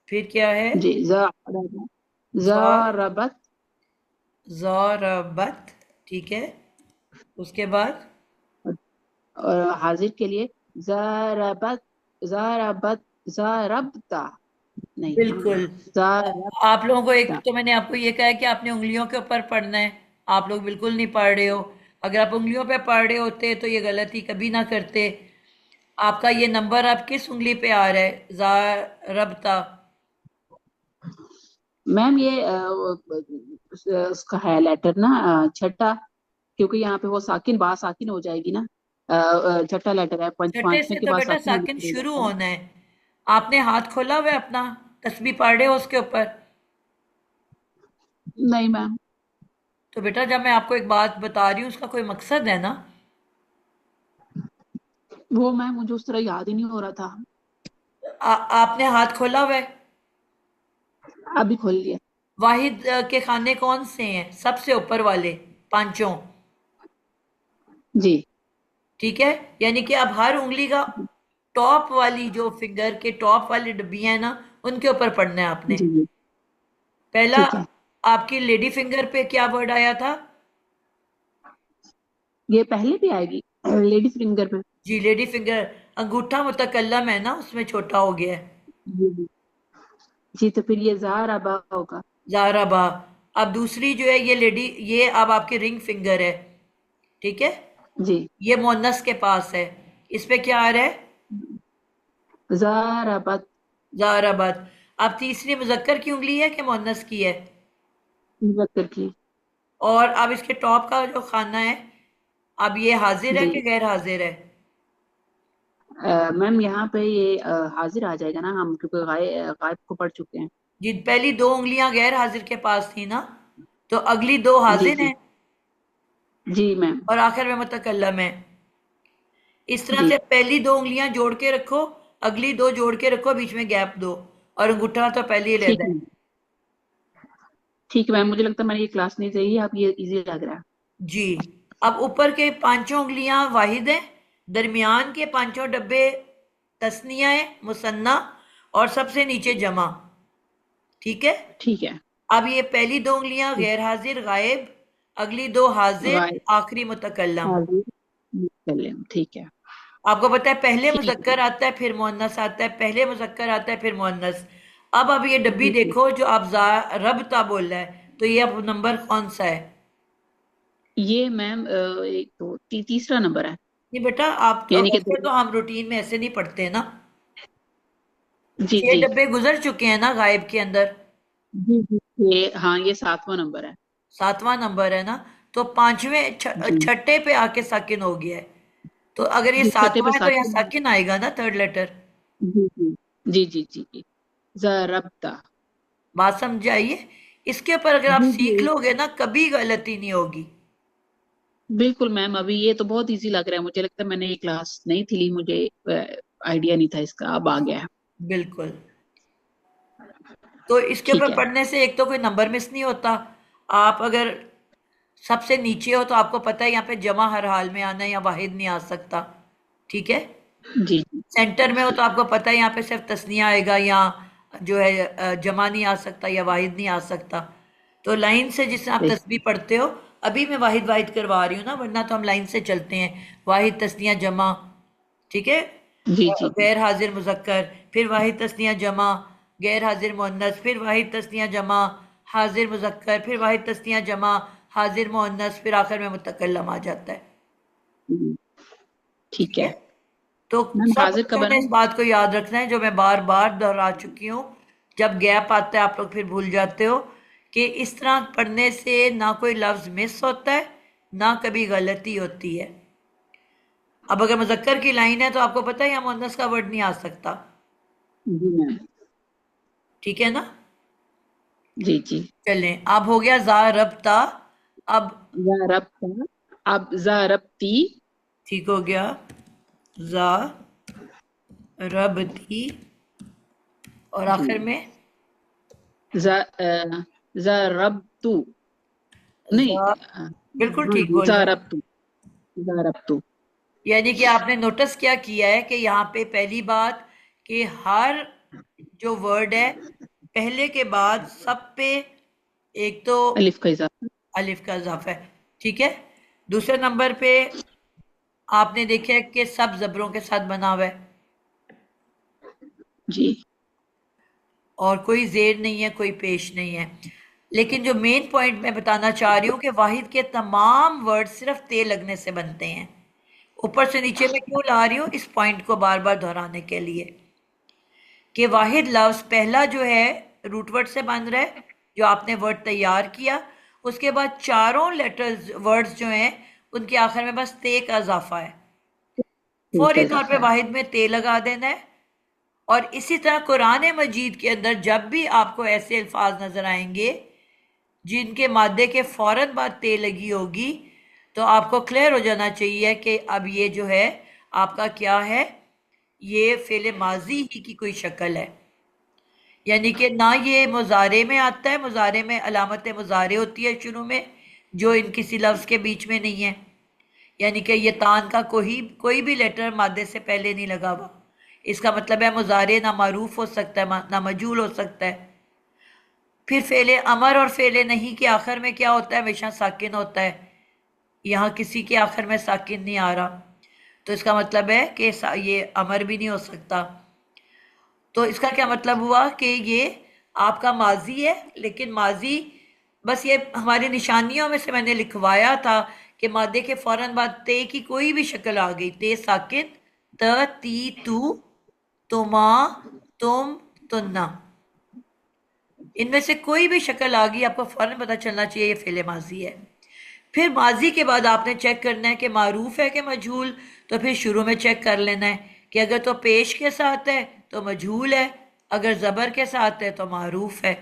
फिर क्या है? जी, जाराबा, ज़ा जाराबत। ज़ारबत। ठीक है, उसके बाद और हाजिर के लिए जाराबत, जाराबत, जारबता। नहीं, बिल्कुल। आप लोगों को, एक जारबता। तो मैंने आपको ये कहा है कि आपने उंगलियों के ऊपर पढ़ना है, आप लोग बिल्कुल नहीं पढ़ रहे हो। अगर आप उंगलियों पे पढ़ रहे होते तो ये गलती कभी ना करते। आपका ये नंबर आप किस उंगली पे आ रहा है? ज़ारबता। मैम ये उसका है लेटर ना, छठा, क्योंकि यहाँ पे वो साकिन बा साकिन हो जाएगी ना। छठा लेटर है, छठे पांचवें से के तो बाद बेटा साकिन साकिन लेटर हो शुरू जाता है। होना है। आपने हाथ खोला हुआ है अपना, तस्बीह पढ़ रहे हो उसके ऊपर? नहीं मैम, तो बेटा जब मैं आपको एक बात बता रही हूँ, उसका कोई मकसद है ना। वो मैम मुझे उस तरह याद ही नहीं हो रहा था। आपने हाथ खोला हुआ है। अभी खोल लिया। वाहिद के खाने कौन से हैं? सबसे ऊपर वाले पांचों। जी ठीक है, यानी कि अब हर उंगली का टॉप वाली, जो फिंगर के टॉप वाली डब्बियां है ना, उनके ऊपर पढ़ना है आपने। जी जी, पहला, ठीक है। आपकी लेडी फिंगर पे क्या वर्ड आया था? ये पहले भी आएगी लेडीज फिंगर में। जी, लेडी फिंगर, अंगूठा मुतकल्लम है ना, उसमें छोटा हो गया है। जी जी। जी, तो फिर ये ज़ारबा होगा। ज़ारा बा। अब दूसरी जो है ये लेडी, ये अब आपकी रिंग फिंगर है, ठीक है, जी। ये मुअन्नस के पास है, इस पे क्या आ रहा है? ज़ारबत। ज़ाराबत। अब तीसरी मुज़क्कर की उंगली है कि मुअन्नस की है? मुज़क्कर की। और अब इसके टॉप का जो खाना है, अब ये हाजिर है जी। कि गैर हाजिर है? मैम यहाँ पे ये हाजिर आ जाएगा ना, हम क्योंकि गायब को पढ़ चुके हैं। जी, पहली दो उंगलियां गैर हाजिर के पास थी ना, तो अगली दो जी हाजिर जी। हैं जी मैम। और आखिर में मुतकल्लम है। इस तरह जी से पहली दो उंगलियां जोड़ के रखो, अगली दो जोड़ के रखो, बीच में गैप दो, और अंगूठा तो पहले ही ठीक लेना है। है। ठीक है मैम, मुझे लगता है मैंने ये क्लास नहीं सही है, अब ये इजी लग रहा है। जी। अब ऊपर के पांचों उंगलियां वाहिद हैं, दरमियान के पांचों डब्बे तस्निया है, मुसन्ना, और सबसे नीचे जमा, ठीक है। ठीक है। अब ये पहली दो उंगलियां गैर हाजिर गायब, अगली दो हाजिर, गाय। आखिरी मुतकल्लम। हाजिर। मुतकल्लिम, ठीक है। आपको पता है पहले ठीक है। मुजक्कर आता है फिर मुअन्नस आता है, पहले मुजक्कर आता है फिर मुअन्नस। अब ये डब्बी जी जी। देखो जो आप रबता बोल रहा है, तो ये अब नंबर कौन सा है? ये मैम एक दो तीसरा नंबर है। नहीं बेटा, आप तो यानी कि ऐसे तो हम रूटीन में ऐसे नहीं पढ़ते ना। जी छह जी। डब्बे गुजर चुके हैं ना गायब के अंदर, जी जी। ये हाँ, ये सातवां नंबर है। सातवां नंबर है ना, तो पांचवें जी। छठे पे आके साकिन हो गया है, तो अगर ये जी, छठे पे सातवां है तो यहाँ साकिन। साकिन आएगा ना, थर्ड लेटर। जी जी। जी जी जी जी। ज़रबता। बात समझ आइए, इसके ऊपर अगर आप जी सीख जी। लोगे ना, कभी गलती नहीं होगी। बिल्कुल मैम, अभी ये तो बहुत इजी लग रहा है, मुझे लगता है मैंने ये क्लास नहीं थी ली, मुझे आइडिया नहीं था इसका, अब आ गया है। बिल्कुल। तो इसके ठीक ऊपर है। पढ़ने से एक तो कोई नंबर मिस नहीं होता। आप अगर सबसे नीचे हो तो आपको पता है यहाँ पे जमा हर हाल में आना है, या वाहिद नहीं आ सकता, ठीक है। जी जी। सेंटर में हो तो आपको पता है यहाँ पे सिर्फ तस्निया आएगा, या जो है जमा नहीं आ सकता या वाहिद नहीं आ सकता। तो लाइन से जिससे आप तस्बीह पढ़ते हो, अभी मैं वाहिद वाहिद करवा रही हूँ ना, वरना तो हम लाइन से चलते हैं, वाहिद तस्निया जमा, ठीक है। जी जी जी। गैर हाजिर मुजक्कर, फिर वाहिद तस्निया जमा, गैर हाजिर मुअन्नस, फिर वाहिद तस्निया जमा, हाजिर मुजक्कर, फिर वाहिद तस्निया जमा, हाजिर मुअन्नस, फिर आखिर में मुतकल्लम आ जाता है, हम्म, ठीक ठीक है। है तो मैम। सब हाजिर का बच्चों ने इस बना। बात को याद रखना है, जो मैं बार बार दोहरा चुकी हूँ। जब गैप आता है आप लोग फिर भूल जाते हो, कि इस तरह पढ़ने से ना कोई लफ्ज मिस होता है, ना कभी गलती होती है। अब अगर मुजक्कर की लाइन है तो आपको पता है यहाँ मुअन्नस का वर्ड नहीं आ सकता, जी मैम। ठीक है ना। जी जी। चलें, अब हो गया जा रब्ता। अब ज़रबता। अब ज़रबती। ठीक हो गया, जा रबती, और आखिर जी। में ज़रबतु। नहीं जा, बिल्कुल हाँ ठीक जी, बोल रहे हो। ज़रबतु। ज़रबतु। यानी कि आपने नोटिस क्या किया है कि यहाँ पे पहली बात, कि हर जो वर्ड है पहले के बाद सब पे एक तो अलिफ का इजाफा। अलिफ का इजाफा है, ठीक है। दूसरे नंबर पे आपने देखा है कि सब जबरों के साथ बना हुआ है, जी और कोई जेर नहीं है, कोई पेश नहीं है। लेकिन जो मेन पॉइंट मैं बताना चाह रही हूँ कि वाहिद के तमाम वर्ड सिर्फ ते लगने से बनते हैं। ऊपर से नीचे में क्यों ला रही हूँ, इस पॉइंट को बार बार दोहराने के लिए, कि वाहिद लफ्ज पहला जो है रूटवर्ड से बन रहा है, जो आपने वर्ड तैयार किया, उसके बाद चारों लेटर्स वर्ड्स जो हैं उनके आखिर में बस ते का इजाफा है, ठीक है, फौरी तौर पे इजाफा है। वाहिद में ते लगा देना है। और इसी तरह कुरान मजीद के अंदर जब भी आपको ऐसे अल्फाज नजर आएंगे जिनके मादे के फौरन बाद ते लगी होगी, तो आपको क्लियर हो जाना चाहिए कि अब ये जो है आपका क्या है, ये फेले माजी ही की कोई शक्ल है। यानी कि ना ये मुजारे में आता है, मुजारे में अलामत मुजारे होती है शुरू में, जो इन किसी लफ्ज़ के बीच में नहीं है। यानी कि ये तान का कोई भी लेटर मादे से पहले नहीं लगा हुआ, इसका मतलब है मुजारे ना मारूफ हो सकता है, ना मजूल हो सकता है। फिर फेले अमर और फेले नहीं के आखिर में क्या होता है, हमेशा साकिन होता है। यहाँ किसी के आखिर में साकिन नहीं आ रहा, तो इसका मतलब है कि ये अमर भी नहीं हो सकता। तो इसका क्या मतलब हुआ कि ये आपका माजी है, लेकिन माजी बस ये हमारी निशानियों में से मैंने लिखवाया था कि मादे के फौरन बाद ते की कोई भी शक्ल आ गई, ते साकिन, त, ती, तू, तुमा, तुम, तुन्ना, इनमें से कोई भी शक्ल आ गई, आपको फौरन पता चलना चाहिए ये फेले माजी है। फिर माजी के बाद आपने चेक करना है कि मारूफ है कि मजहूल, तो फिर शुरू में चेक कर लेना है कि अगर तो पेश के साथ है तो मजहूल है, अगर ज़बर के साथ है तो मारूफ है।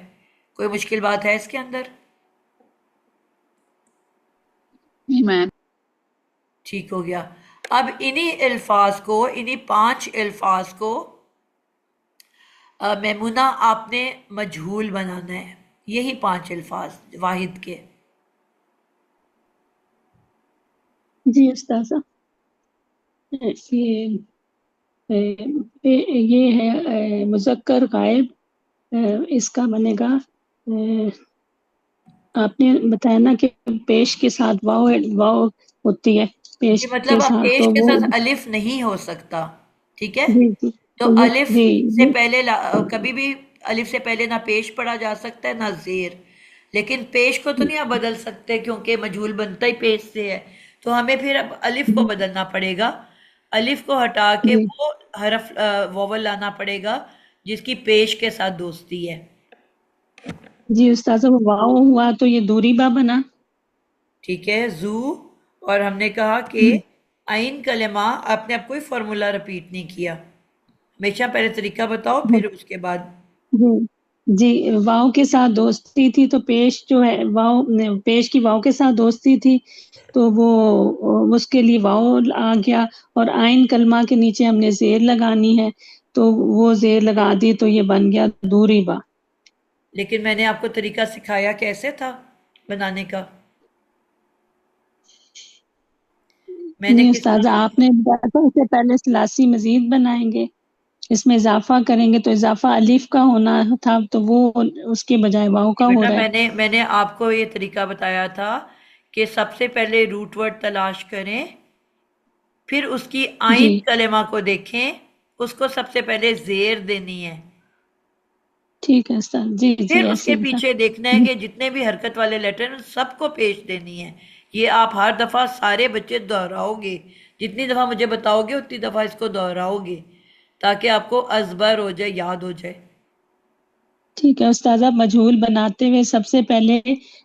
कोई मुश्किल बात है इसके अंदर? नहीं मैम। ठीक हो गया। अब इन्हीं अल्फाज को, इन्हीं 5 अल्फाज को मैमुना आपने मजहूल बनाना है, यही 5 अल्फाज वाहिद के। जी उस्ताजा, ये ये है मुज़क्कर गायब, इसका बनेगा, आपने बताया ना कि पेश के साथ वाव वाव होती है, पेश जी के मतलब अब साथ, पेश तो के वो साथ अलिफ नहीं हो सकता, ठीक है? जी जी, तो तो ये अलिफ जी से ये पहले कभी भी अलिफ से पहले ना पेश पढ़ा जा सकता है ना जेर, लेकिन पेश को तो नहीं आप बदल सकते क्योंकि मजहूल बनता ही पेश से है। तो हमें फिर अब अलिफ को जी बदलना पड़ेगा, अलिफ को हटा के जी वो हरफ वोवल लाना पड़ेगा जिसकी पेश के साथ दोस्ती है। जी उस्ताजा, वो वाव हुआ तो ये दूरी बा बना। ठीक है, जू, और हमने कहा कि हम्म, आइन कलेमा, आपने अब कोई फार्मूला रिपीट नहीं किया, हमेशा पहले तरीका बताओ जी फिर उसके बाद। जी जी, वाव के साथ दोस्ती थी तो पेश जो है वाव पेश की वाव के साथ दोस्ती थी, तो वो उसके लिए वाव आ गया, और आइन कलमा के नीचे हमने जेर लगानी है, तो वो जेर लगा दी तो ये बन गया दूरी बा। लेकिन मैंने आपको तरीका सिखाया कैसे था बनाने का, मैंने नहीं किस उस्ताजा, तरह। आपने बताया था इससे पहले सलासी मजीद बनाएंगे, इसमें इजाफा करेंगे, तो इजाफा अलीफ का होना था, तो वो उसके बजाय वाव का हो बेटा रहा है। मैंने आपको ये तरीका बताया था कि सबसे पहले रूट वर्ड तलाश करें, फिर उसकी जी आइन कलेमा को देखें, उसको सबसे पहले जेर देनी है, ठीक है उस्ताद, जी फिर जी ऐसे उसके ही था। पीछे देखना है कि जितने भी हरकत वाले लेटर हैं सबको पेश देनी है। ये आप हर दफा सारे बच्चे दोहराओगे, जितनी दफा मुझे बताओगे उतनी दफा इसको दोहराओगे ताकि आपको अजबर हो जाए, याद हो जाए। ठीक है उस्ताजा, मजहूल बनाते हुए सबसे पहले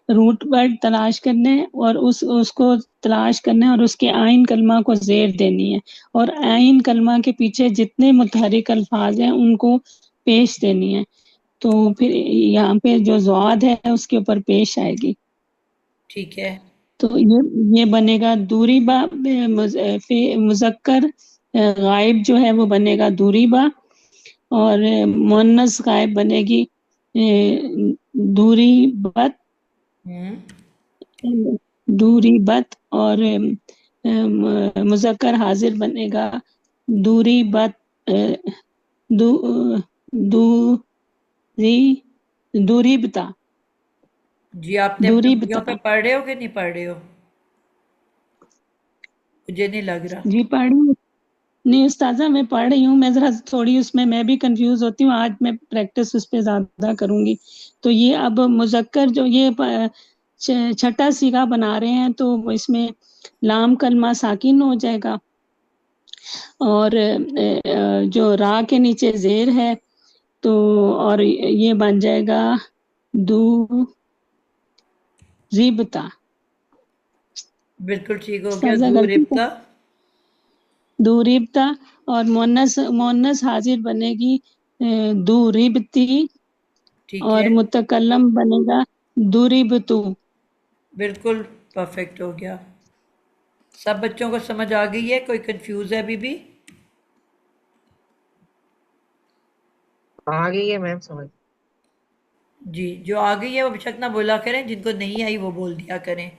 रूट वर्ड तलाश करने हैं, और उसको तलाश करना है, और उसके आइन कलमा को जेर देनी है, और आइन कलमा के पीछे जितने मुतहरिक अल्फाज हैं उनको पेश देनी है, तो फिर यहाँ पे जो ज़ाद है उसके ऊपर पेश आएगी, ठीक है, तो ये बनेगा दूरी बा। मुजक्कर गायब जो है वो बनेगा दूरी बा, और मुन्नस गायब बनेगी दूरी बत, हम्म, दूरी बत, और मुजक्कर हाजिर बनेगा दूरी बत, दू दूरी दूरी बता, जी आपने दूरी पंक्तियों पे बता। पढ़ रहे हो कि नहीं पढ़ रहे हो? मुझे नहीं लग रहा। जी पढ़ी, नहीं उस्ताजा मैं पढ़ रही हूँ, मैं जरा थोड़ी उसमें मैं भी कंफ्यूज होती हूँ, आज मैं प्रैक्टिस उस पे ज्यादा करूंगी। तो ये अब मुजक्कर जो ये छठा सीगा बना रहे हैं, तो इसमें लाम कलमा साकिन हो जाएगा, और जो रा के नीचे जेर है, तो और ये बन जाएगा दू रिबता। बिल्कुल ठीक हो गया, उस्ताजा दू गलती है, रिब्ता। दू रिबता, और मोनस मोनस हाजिर बनेगी दू रिबती, ठीक और है, मुतकल्लम बनेगा दुरिबतु। बिल्कुल परफेक्ट हो गया। सब बच्चों को समझ आ गई है? कोई कंफ्यूज है अभी भी? आ गई है मैम समझ। जी, जो आ गई है वो बेशक ना बोला करें, जिनको नहीं आई वो बोल दिया करें।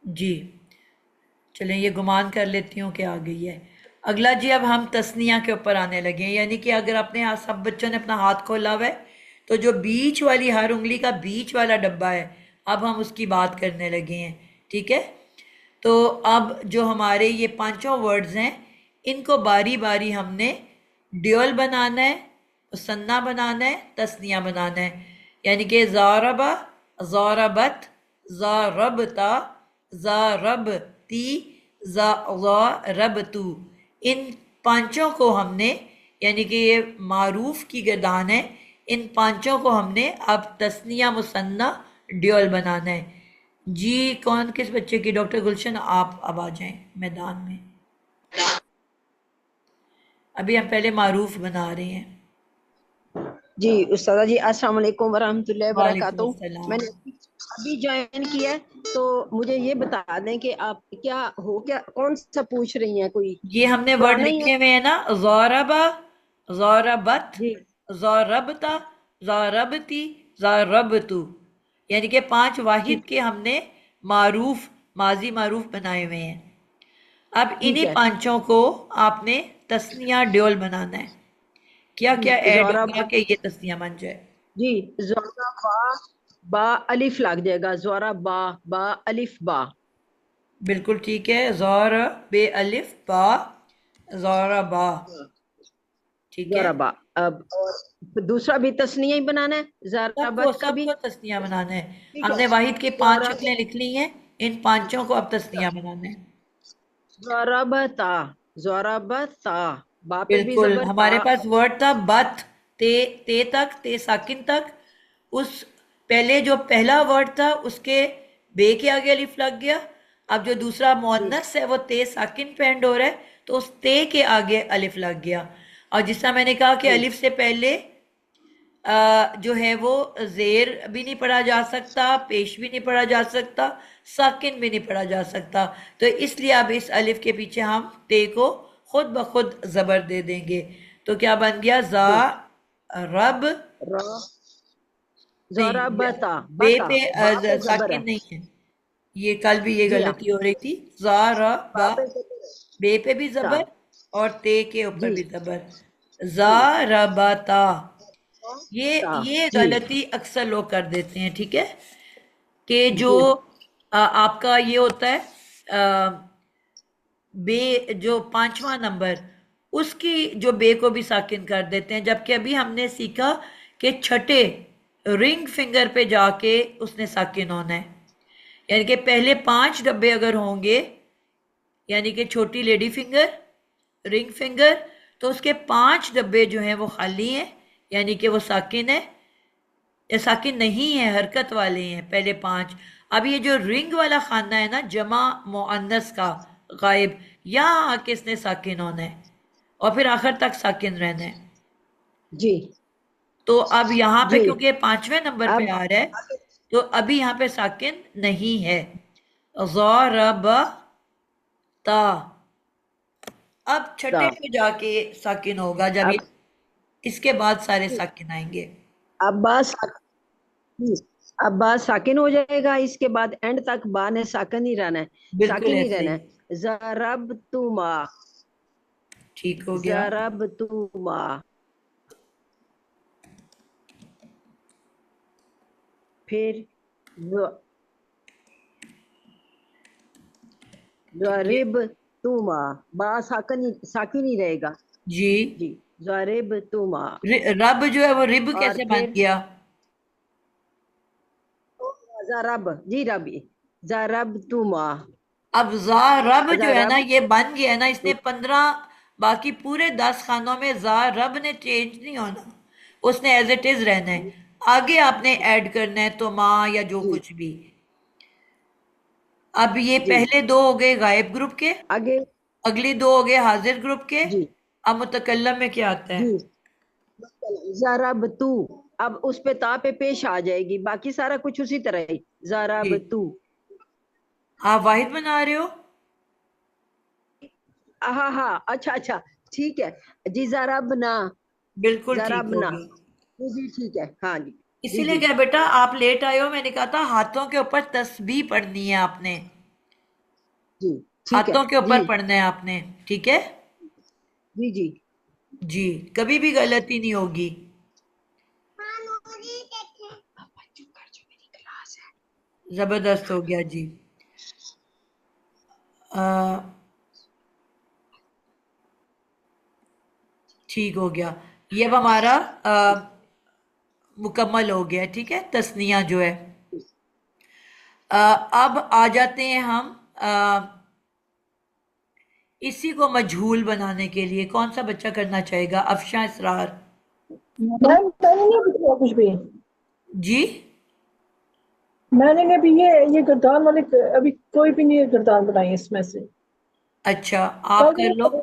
जी, चलें ये गुमान कर लेती हूँ कि आ गई है। अगला जी, अब हम तस्निया के ऊपर आने लगे हैं, यानी कि अगर अपने यहाँ सब बच्चों ने अपना हाथ खोला हुआ है तो जो बीच वाली हर उंगली का बीच वाला डब्बा है, अब हम उसकी बात करने लगे हैं, ठीक है। तो अब जो हमारे ये पांचों वर्ड्स हैं, इनको बारी बारी हमने ड्यूअल बनाना है, मुसन्ना बनाना है, तस्निया बनाना है। यानी कि ज़ारबा, ज़ारबत, ज़ारबता, ज़ारबती, ज़ारबतू, इन पांचों को हमने, यानी कि ये मारूफ की गर्दान है, इन पांचों को हमने अब तस्निया मुसन्ना ड्यूअल बनाना है। जी कौन किस बच्चे की? डॉक्टर गुलशन, आप अब आ जाएं मैदान में। अभी हम पहले मारूफ बना रहे हैं। जी उस्तादा जी, अस्सलाम वालेकुम वरहमतुल्लाहि वालेकुम वबरकातुहू। अस्सलाम। मैंने अभी ज्वाइन किया है, तो मुझे ये बता दें कि आप क्या कौन सा पूछ रही हैं? कोई ये हमने वर्ड पुराना ही लिखे है? हुए हैं ना, ज़ारबा, ज़ारबत, जी ज़ारबता, ज़ारबती, ज़ारबतू, यानी कि 5 वाहिद के हमने मारूफ, माजी मारूफ बनाए हुए हैं। अब ठीक इन्हीं है पांचों को आपने तस्निया ड्यूल बनाना है। क्या जी। क्या ऐड जोरा होगा कि ये तस्निया बन जाए? जी, जोरा बा अलिफ लग जाएगा। जोरा बा अलिफ बा। बिल्कुल ठीक है, ज़ौर बे अलिफ बा, ज़ौरा बा, ठीक है। जोरा बा। अब और दूसरा भी तस्निया ही बनाना है, जोरा सबको बत का भी। सबको तस्निया बनाना है। ठीक है। हमने वाहिद के 5 जोरा शक्लें लिख ली हैं, इन पांचों को अब तस्निया बनाना है। जोरा बता, जोरा बता, बा पे भी बिल्कुल, जबर ता। हमारे पास वर्ड था बत, ते तक, ते साकिन तक। उस पहले जो पहला वर्ड था उसके बे के आगे अलिफ लग गया। अब जो दूसरा मुअन्नस है वो ते साकिन पे एंड हो रहा है, तो उस ते के आगे अलिफ लग गया। और जिस तरह मैंने कहा कि अलिफ से पहले जो है वो जेर भी नहीं पढ़ा जा सकता, पेश भी नहीं पढ़ा जा सकता, साकिन भी नहीं पढ़ा जा सकता। तो इसलिए अब इस अलिफ के पीछे हम ते को खुद ब खुद जबर दे देंगे। तो क्या बन गया? जा रब, रा नहीं, जोरा बता, बे बता पे बा पे जबर साकिन है। नहीं है। ये कल भी ये जी हाँ, गलती हो रही थी। जा र बा बा, पे जबर है। बे पे भी ता। जबर और ते के ऊपर जी भी जबर। जा जी। रबता, ये ता। ये जी गलती अक्सर लोग कर देते हैं, ठीक है। कि जो जी आपका ये होता है बे, जो पांचवा नंबर, उसकी जो बे को भी साकिन कर देते हैं। जबकि अभी हमने सीखा कि छठे रिंग फिंगर पे जाके उसने साकिन होना है। यानी कि पहले 5 डब्बे अगर होंगे, यानी कि छोटी लेडी फिंगर, रिंग फिंगर, तो उसके 5 डब्बे जो हैं वो खाली हैं, यानी कि वो साकिन है। ये साकिन नहीं है, हरकत वाले हैं पहले 5। अब ये जो रिंग वाला खाना है ना, जमा मुअन्नस का गायब, यहाँ आके इसने साकिन होना है और फिर आखिर तक साकिन रहना है। जी तो अब यहाँ पे जी। क्योंकि 5वें नंबर पे अब आ रहा है, तो अभी यहाँ पे साकिन नहीं है। ज़रबता, अब ता। छठे पे जाके साकिन होगा, जब ये अब इसके बाद सारे साकिन आएंगे। अब बा जी, अब बा साकिन हो जाएगा। इसके बाद एंड तक बा ने साकिन ही रहना है, बिल्कुल साकिन ही ऐसे रहना ही, है। जरब तुमा, ठीक हो गया। जरब तुमा। फिर ठीक है जरिब तुमा, बा साकिन ही रहेगा। जी। जी, जरिब तुमा। रब जो है वो रिब और कैसे बन फिर गया? जरब, जी रबी, जरब तुमा। अब जा रब जो है ना, जरब ये बन गया है ना, इसने 15, बाकी पूरे 10 खानों में जा रब ने चेंज नहीं होना, उसने एज इट इज रहना है। आगे आपने ऐड करना है तो माँ या जो जी कुछ भी। अब ये जी। पहले 2 हो गए गायब ग्रुप के, आगे अगली 2 हो गए हाजिर ग्रुप के। जी अब मुतकल्लम में क्या आता है? जी। जरब तू, अब उस पे ता पे पेश आ जाएगी, बाकी सारा कुछ उसी तरह ही। जरब जी, तू। आप वाहिद बना रहे हो? हाँ हाँ, अच्छा अच्छा, ठीक है जी। जरब ना, बिल्कुल ठीक जरब हो ना। गया। जी ठीक है, हाँ जी। जी इसीलिए जी क्या बेटा, आप लेट आए हो, मैंने कहा था हाथों के ऊपर तस्बीह पढ़नी है आपने, जी ठीक है। हाथों के जी ऊपर पढ़ना है आपने, ठीक है जी जी। जी। कभी भी गलती नहीं होगी। जबरदस्त हो गया जी। अ, ठीक हो गया। ये अब हमारा मुकम्मल हो गया, ठीक है, तस्निया जो है। अब आ जाते हैं हम इसी को मजहूल बनाने के लिए। कौन सा बच्चा करना चाहेगा? अफशा, इसरार? मैम मैंने नहीं पूछा कुछ भी। जी मैंने ने भी ये गर्दान वाले अभी कोई भी नहीं गर्दान बनाई इसमें से। अच्छा, आप कल कर लो। मैं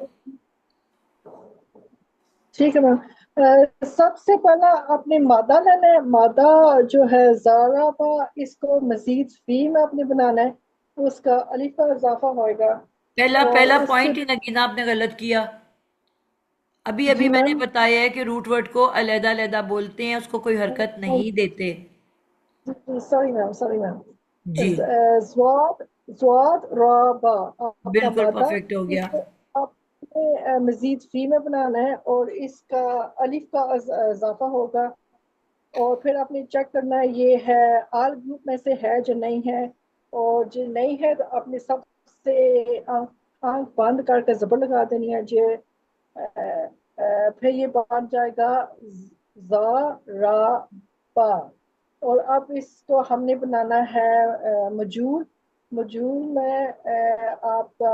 ठीक है मैम। सबसे पहला आपने मादा लेना है। मादा जो है ज़ाराबा, इसको मजीद फी में आपने बनाना है। उसका अलिफ का इजाफा होएगा। पहला और पहला उसके पॉइंट ही नगीना आपने गलत किया। अभी अभी जी मैंने मैम। बताया है कि रूट वर्ड को अलहदा अलहदा बोलते हैं, उसको कोई हरकत नहीं देते। Sorry ma'am, sorry ma'am. जी ज़्वाद, ज़्वाद राबा आपका बिल्कुल मादा। परफेक्ट हो गया। इसको आपने मजीद फी में बनाना है और इसका अलिफ का इजाफा होगा। और फिर आपने चेक करना है ये है आल ग्रुप में से है जो नहीं है। और जो नहीं है तो आपने सबसे आंख बंद करके जबर लगा देनी है। जो फिर ये बन जाएगा जा रा पा। और अब इसको हमने बनाना है मजूर। मजूर में आपका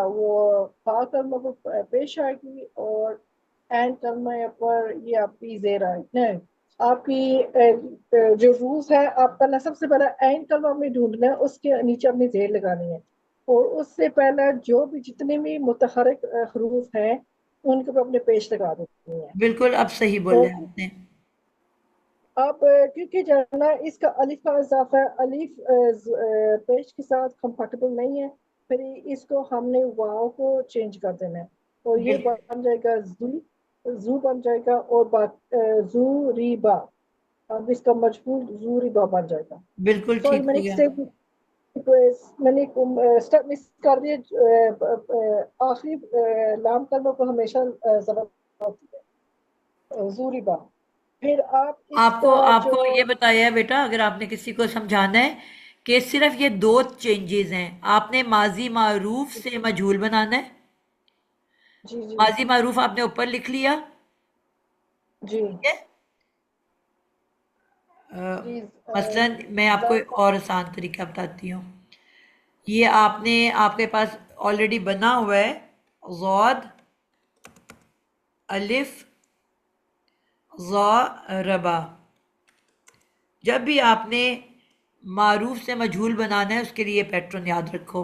वो फा कलमा पर पेश आएगी और एंड कलमा पर ये आपकी जेर है। आपकी जो रूल्स है, आपका ना सबसे पहले एन कलमा में ढूंढना है, उसके नीचे अपनी जेर लगानी है। और उससे पहले जो भी जितने भी मुतहरक हरूफ हैं उनके ऊपर अपने पेश लगा देनी है। बिल्कुल अब सही बोला और आपने। अब क्योंकि जो है ना इसका अलिफ का इजाफा है, अलिफ पेश के साथ कंफर्टेबल नहीं है। फिर इसको हमने वाव को चेंज कर देना है और ये बिल्कुल बन जाएगा जू। जू बन जाएगा और जू रीबा। अब इसका मजबूर जूरी बन जाएगा। बिल्कुल सॉरी, ठीक मैंने हो एक गया। स्टेप मैंने स्टेप मिस कर दिए। आखिरी लाम कलमों को हमेशा जबर होती है, जूरी बा। फिर आप आपको इसका जो आपको ये बताया है बेटा, अगर आपने किसी को समझाना है कि सिर्फ ये दो चेंजेस हैं, आपने माजी मारूफ से मजहूल बनाना है। जी जी माजी मारूफ आपने ऊपर लिख लिया, जी ठीक है। अ, जी मसलन मैं आपको एक और आसान तरीका बताती हूँ। ये आपने आपके पास ऑलरेडी बना हुआ है, ज़ौद अलिफ ज़ारबा। जब भी आपने मारूफ से मजहूल बनाना है, उसके लिए पैटर्न याद रखो।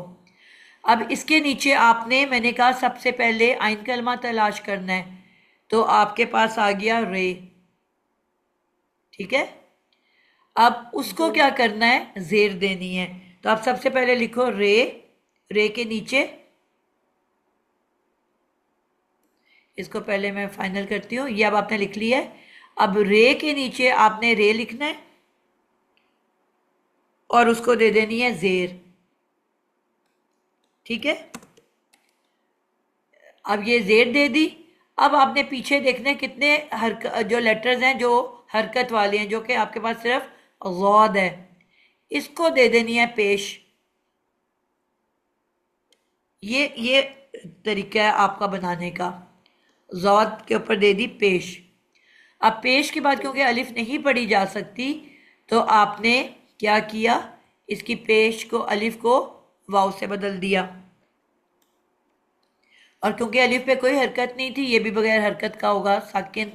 अब इसके नीचे आपने, मैंने कहा सबसे पहले आइन कलमा तलाश करना है, तो आपके पास आ गया रे, ठीक है। अब उसको जी क्या करना है? जेर देनी है। तो आप सबसे पहले लिखो रे, रे के नीचे, इसको पहले मैं फाइनल करती हूँ, ये अब आपने लिख लिया है। अब रे के नीचे आपने रे लिखना है और उसको दे देनी है जेर, ठीक है। अब ये जेर दे दी। अब आपने पीछे देखने कितने जो लेटर्स हैं जो हरकत वाले हैं, जो कि आपके पास सिर्फ गौद है, इसको दे देनी है पेश। ये तरीका है आपका बनाने का। जौद के ऊपर दे दी पेश। अब पेश के बाद क्योंकि अलिफ नहीं पढ़ी जा सकती, तो आपने क्या किया? इसकी पेश को, अलिफ को वाव से बदल दिया। और क्योंकि अलिफ पे कोई हरकत नहीं थी, ये भी बगैर हरकत का होगा, साकिन।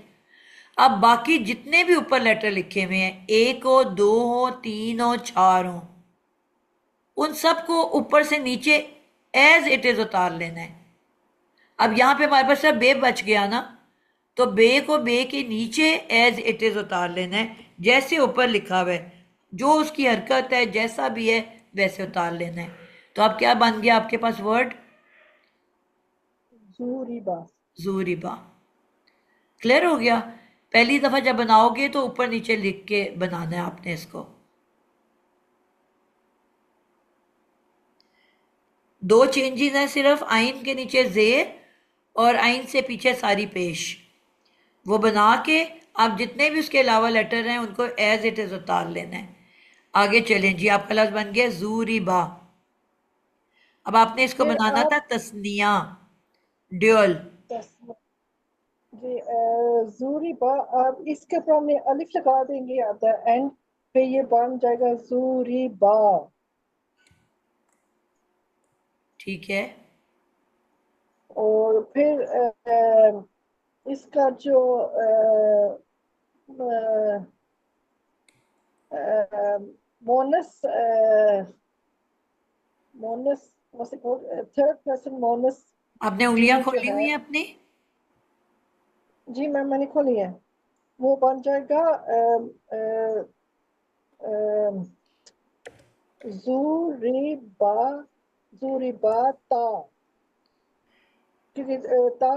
अब बाकी जितने भी ऊपर लेटर लिखे हुए हैं, एक हो, दो हो, तीन हो, चार हो, उन सबको ऊपर से नीचे एज इट इज उतार लेना है। अब यहां पे हमारे पास सिर्फ बे बच गया ना, तो बे को बे के नीचे एज इट इज उतार लेना है, जैसे ऊपर लिखा हुआ है, जो उसकी हरकत है जैसा भी है वैसे उतार लेना है। तो अब क्या बन गया आपके पास वर्ड? जूरी बा। जूरिबा। क्लियर हो गया? पहली दफा जब बनाओगे तो ऊपर नीचे लिख के बनाना है आपने इसको। दो चेंजेस हैं सिर्फ, आइन के नीचे जेर और आइन से पीछे सारी पेश, वो बना के आप जितने भी उसके अलावा लेटर हैं उनको एज इट इज उतार लेना है। आगे चलें जी, आपका लफ्ज बन गया जूरिबा। अब आपने इसको फिर बनाना आप था तस्निया, ड्यूअल। तस्वीर जी जूरी बा, आप इसके ऊपर हमने अलिफ लगा देंगे एट द एंड, फिर ये बन जाएगा जूरी बा। ठीक है। और फिर इसका जो मोनस मोनस थर्ड पर्सन मोनस आपने उंगलियां जी जो खोली है, हुई हैं अपनी? जी मैंने खोली है, वो बन जाएगा जूरिबा, जूरिबा ता, क्योंकि ता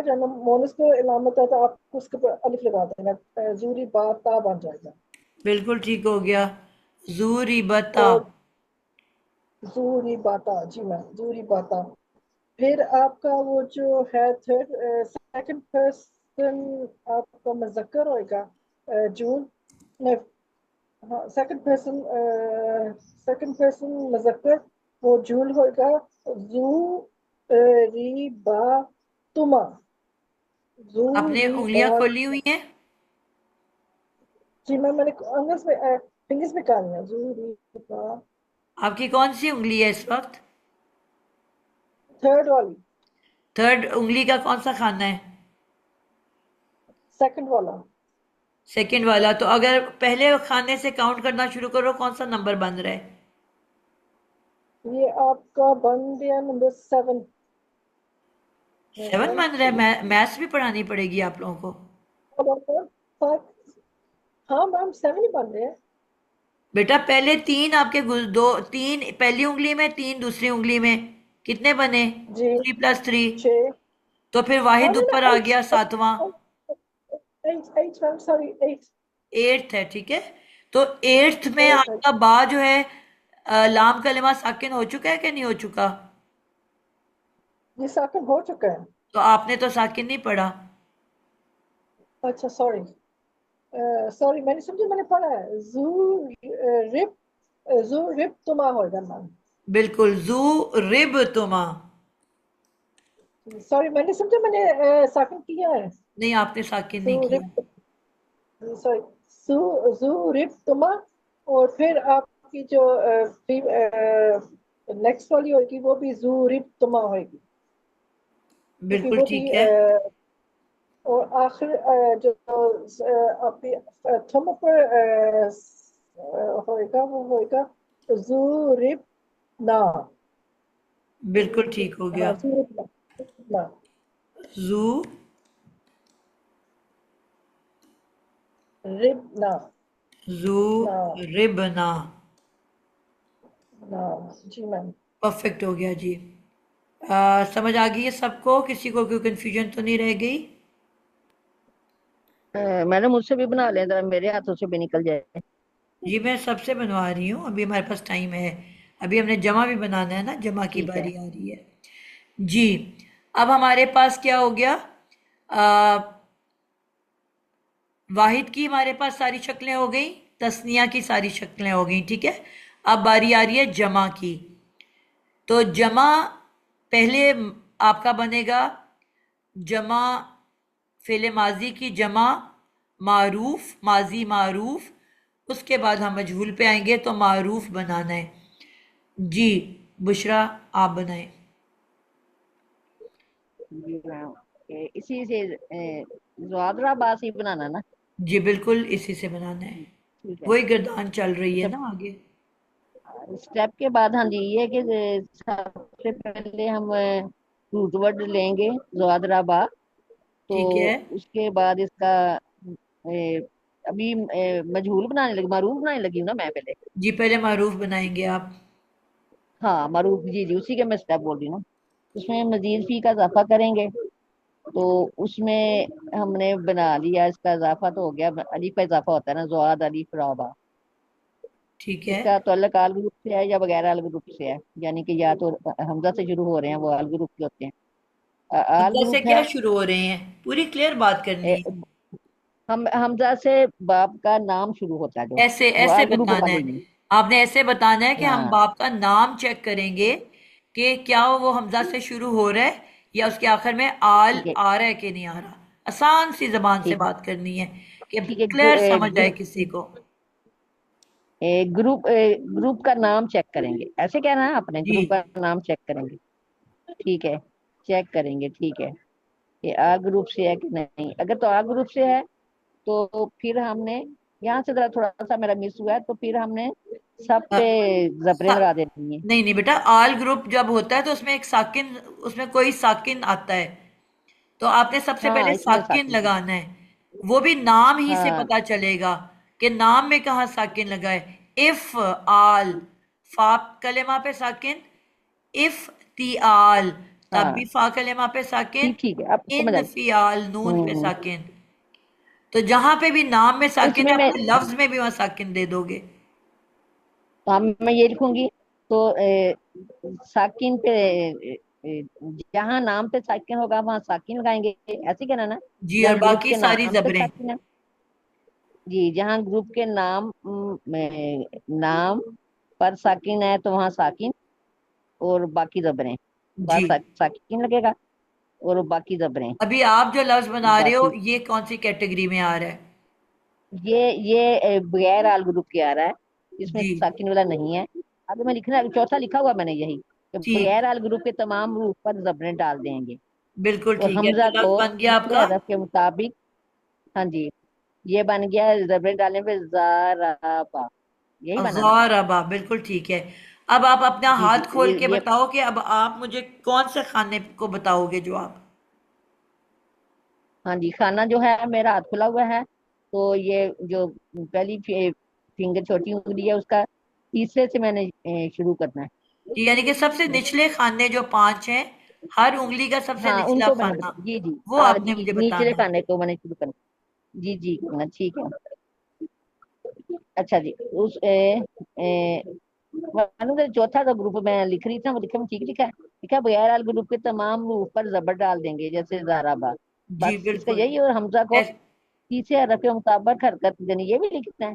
जो है ना, मोनस को इलामत है, तो आप उसके ऊपर अलिफ लगा देना, जूरिबा ता बन जाएगा। बिल्कुल ठीक हो गया, जूरिबता। और जूरी बाता, जी मैम जूरी बाता। फिर आपका वो जो है थर्ड सेकंड पर्सन आपका मुज़क्कर होएगा, जून नहीं, हाँ सेकंड पर्सन मुज़क्कर, वो जूल होएगा, जू री बा तुमा, जू आपने री बा। उंगलियां खोली हुई हैं? जी मैम मैंने अंगस में फिंगर्स में कर लिया, जू री बा, आपकी कौन सी उंगली है इस वक्त? थर्ड वाली, थर्ड उंगली का कौन सा खाना है? सेकंड वाला। सेकंड वाला। तो अगर पहले खाने से काउंट करना शुरू करो, कौन सा नंबर बन रहा है? ये आपका बन गया नंबर 7। 7 बन रहा है। मैथ्स भी पढ़ानी पड़ेगी आप लोगों को। हाँ मैम 7 ही बन रहे हैं। बेटा पहले तीन आपके दो, तीन पहली उंगली में, तीन दूसरी उंगली में, कितने बने? जी 3 + 3। 6। तो फिर हाँ वाहिद ना ऊपर ना आ 8, गया, सातवां। 8 मैम सॉरी 8। एट्थ है, ठीक है। तो एट्थ में 8 है। आपका बा जो है, लाम कलिमा साकिन हो चुका है कि नहीं हो चुका? ये साकिन हो चुका है। तो आपने तो साकिन नहीं पढ़ा। अच्छा सॉरी, सॉरी मैंने समझा, मैंने पढ़ा है रिप, जू रिप तुमा होगा मैम। बिल्कुल, जू रिब तुमा। सॉरी मैंने समझा, मैंने साकिन किया है। नहीं, आपने साकिन जू नहीं किया। रिप, सॉरी, जू रिप तुमा। और फिर आपकी जो नेक्स्ट वाली होगी वो भी जू रिप तुमा होगी, क्योंकि बिल्कुल वो भी ठीक है। और आखिर जो आपकी थंब पर होएगा, वो होएगा जूरिब ना। बिल्कुल ठीक हो हाँ गया। जूरिब ना, जू रिब ना, जू ना, रिबना। ना। जी मैम। परफेक्ट हो गया जी। समझ आ गई है सबको? किसी को कोई कंफ्यूजन तो नहीं रह गई? मैडम मुझसे भी बना लें जरा, मेरे हाथों से भी निकल जाए। जी मैं सबसे बनवा रही हूँ, अभी हमारे पास टाइम है। अभी हमने जमा भी बनाना है ना, जमा की ठीक है। बारी आ रही है जी। अब हमारे पास क्या हो गया? आ, वाहिद की हमारे पास सारी शक्लें हो गई, तस्निया की सारी शक्लें हो गई, ठीक है। अब बारी आ रही है जमा की। तो जमा पहले आपका बनेगा जमा, फेले माजी की जमा, मारूफ, माजी मारूफ। उसके बाद हम मजहूल पे आएंगे, तो मारूफ बनाना है जी। बुशरा, आप बनाएं। जी मैम, इसी से ज़ुआदरा बास ही बनाना ना। जी बिल्कुल, इसी से बनाना है। ठीक है। वही गर्दान चल रही है सब ना आगे। स्टेप के बाद हाँ जी, ये कि सबसे पहले हम रूट वर्ड लेंगे ज़ुआदरा बा। तो ठीक है उसके बाद इसका अभी मजहूल बनाने लगी, मारूफ बनाने लगी हूँ ना मैं पहले। जी, पहले मारूफ बनाएंगे आप। हाँ मारूफ, जी जी उसी के मैं स्टेप बोल रही हूँ। उसमें मजीद फी का इजाफा करेंगे। तो उसमें हमने बना लिया, इसका इजाफा तो हो गया, अलीफ का इजाफा होता है ना, ज़ुआद अलीफ राबा। ठीक है। इसका तो अलग आल ग्रुप से है या बगैर आल ग्रुप से है, यानी कि या तो हमजा से शुरू हो रहे हैं, वो आल ग्रुप के होते हैं। आल हमजा से ग्रुप क्या है। शुरू हो रहे हैं? पूरी क्लियर बात करनी ए, है। हम हमजा से बाप का नाम शुरू होता है जो, ऐसे वो ऐसे आल ग्रुप बताना वाले है। नहीं। आपने ऐसे बताना है कि हम हाँ बाप का नाम चेक करेंगे कि क्या वो हमजा से शुरू हो रहा है या उसके आखिर में आल ठीक है। आ रहा है कि नहीं आ रहा। आसान सी जबान से ठीक बात करनी है कि ठीक है। क्लियर समझ आए किसी को। ग्रुप का नाम चेक करेंगे, ऐसे कहना है आपने, जी। ग्रुप का नाम चेक करेंगे। ठीक है, चेक करेंगे। ठीक है, ये आ ग्रुप से है कि नहीं। अगर तो आ ग्रुप से है तो फिर हमने यहाँ से जरा थोड़ा सा मेरा मिस हुआ है, तो फिर हमने सब अ, पे जबरे सा- लगा देनी है। नहीं नहीं बेटा, आल ग्रुप जब होता है तो उसमें एक साकिन, उसमें कोई साकिन आता है, तो आपने सबसे हाँ पहले इसमें साकिन साकिन है। लगाना है। वो भी नाम ही से हाँ पता चलेगा कि नाम में कहाँ साकिन लगा है। इफ आल, फा कलेमा पे साकिन। इफ ती आल, तब भी हाँ फा कलेमा पे साकिन। ठीक ठीक है, अब समझ इन आई। फियाल, नून पे हम्म। साकिन। तो जहां पे भी नाम में साकिन इसमें है मैं अपने लफ्ज में भी वहां साकिन दे दोगे। मैं ये लिखूंगी तो साकिन पे जहाँ नाम पे साकिन होगा वहाँ साकिन लगाएंगे, ऐसे ही कहना ना। जी, और जहाँ ग्रुप बाकी के सारी नाम पे जबरें। साकिन है। जी, जहाँ ग्रुप के नाम नाम पर साकिन है तो वहाँ साकिन, और बाकी जबरें जी। बस साकिन लगेगा, और बाकी जबरें अभी आप जो लफ्ज बना रहे हो बाकी। ये कौन सी कैटेगरी में आ रहा है? ये बगैर आल ग्रुप के आ रहा है, इसमें जी। साकिन वाला नहीं है। आगे मैं लिखना, चौथा लिखा हुआ मैंने यही कि ठीक, बगैर आल ग्रुप के तमाम रूप पर जबरें डाल देंगे, बिल्कुल और ठीक है, तो हमजा लफ्ज को बन गया तीसरे आपका हरफ के मुताबिक। हाँ जी, ये बन गया जबरें डालने पे जाराबा, यही बना ना। ज़ारबा, बिल्कुल ठीक है। अब आप अपना जी जी, हाथ खोल के ये बताओ कि अब आप मुझे कौन से खाने को बताओगे जो आप। हाँ जी, खाना जो है मेरा हाथ खुला हुआ है, तो ये जो पहली फिंगर छोटी उंगली है उसका तीसरे से मैंने शुरू करना है। जी, यानी कि सबसे निचले खाने जो पांच हैं, हर उंगली का सबसे हाँ निचला उनको मैंने खाना, बता, जी जी। वो आपने जी मुझे निचले बताना है। खाने को मैंने शुरू करना। जी जी करना, ठीक है। अच्छा जी, उस मालूम है, चौथा जो ग्रुप मैं लिख रही थी वो लिखा, मैं ठीक लिखा है। लिखा बगैर आल ग्रुप के तमाम रूप पर जबर डाल देंगे, जैसे जाराबा। जी बस इसका बिल्कुल। यही, और हमजा को ऐस- तीसरे हरफ के मुताबिक हरकत देनी, ये भी लिखना है।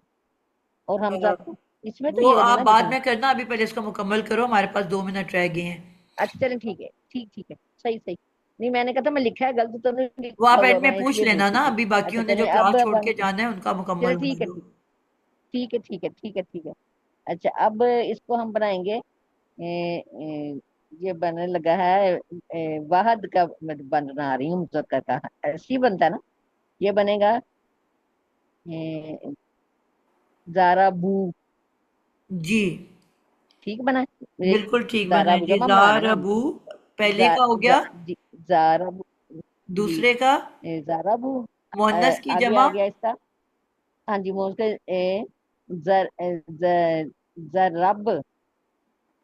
और हमजा अ, को इसमें तो वो ये नहीं आप ना बाद लिखना। में करना, अभी पहले इसको मुकम्मल करो, हमारे पास 2 मिनट रह गए हैं। अच्छा चलें, ठीक है, ठीक ठीक है, सही सही। नहीं मैंने कहा था मैं लिखा है गलत तो नहीं वो लिखा आप हुआ, एंड में मैं पूछ इसलिए लेना पूछ ना, रही थी। अभी बाकियों अच्छा ने जो चलें, क्लास अब छोड़ के जाना है उनका चलो मुकम्मल ठीक मान है, लो। ठीक है, ठीक है, ठीक है, ठीक है। अच्छा, अब इसको हम बनाएंगे। ये बनने लगा है, वाहद का मैं बना रही हूँ, मुजक्कर का ऐसे ही बनता है ना। ये बनेगा जारा बू। जी ठीक बना है। बिल्कुल ठीक बना जारा है बू जी। जब हम बनाना है ना। ज़ारबू पहले जा, का हो जा, गया। जी, जारा बू। जी, दूसरे का जारा बू। मुअन्नस की आगे जमा। आ गया इसका। हाँ जी, मोस्टली जर जरब,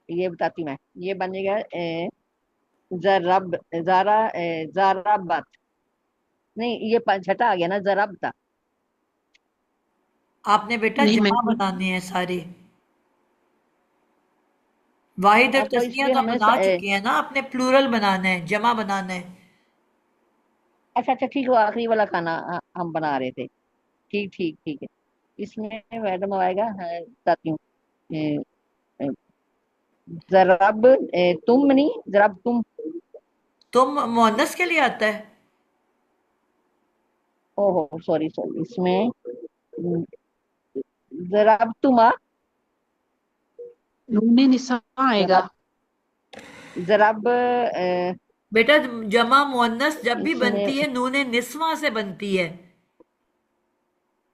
ये बताती हूँ मैं। ये बनेगा जरब, जराबत। नहीं, ये छठा आ गया ना, जरब था। आपने बेटा नहीं जमा मैम, बनाने हैं सारे। वाहिद और हाँ तो तस्निया इसलिए तो हमें बना चुके हैं ना, आपने प्लूरल बनाना है, जमा बनाना है। अच्छा अच्छा ठीक है, वो आखिरी वाला खाना हम बना रहे थे। ठीक ठीक ठीक है। इसमें मैडम आएगा, हाँ, बताती हूँ। अ, अ, जरब, तुम नहीं, जरब तुम। तुम मुअन्नस के लिए आता है। ओहो सॉरी सॉरी, इसमें जरब तुमा। नूने निसा आएगा। जरब, जरब बेटा जमा मुअन्नस जब भी इसमें। बनती है नूने निस्वा से बनती है।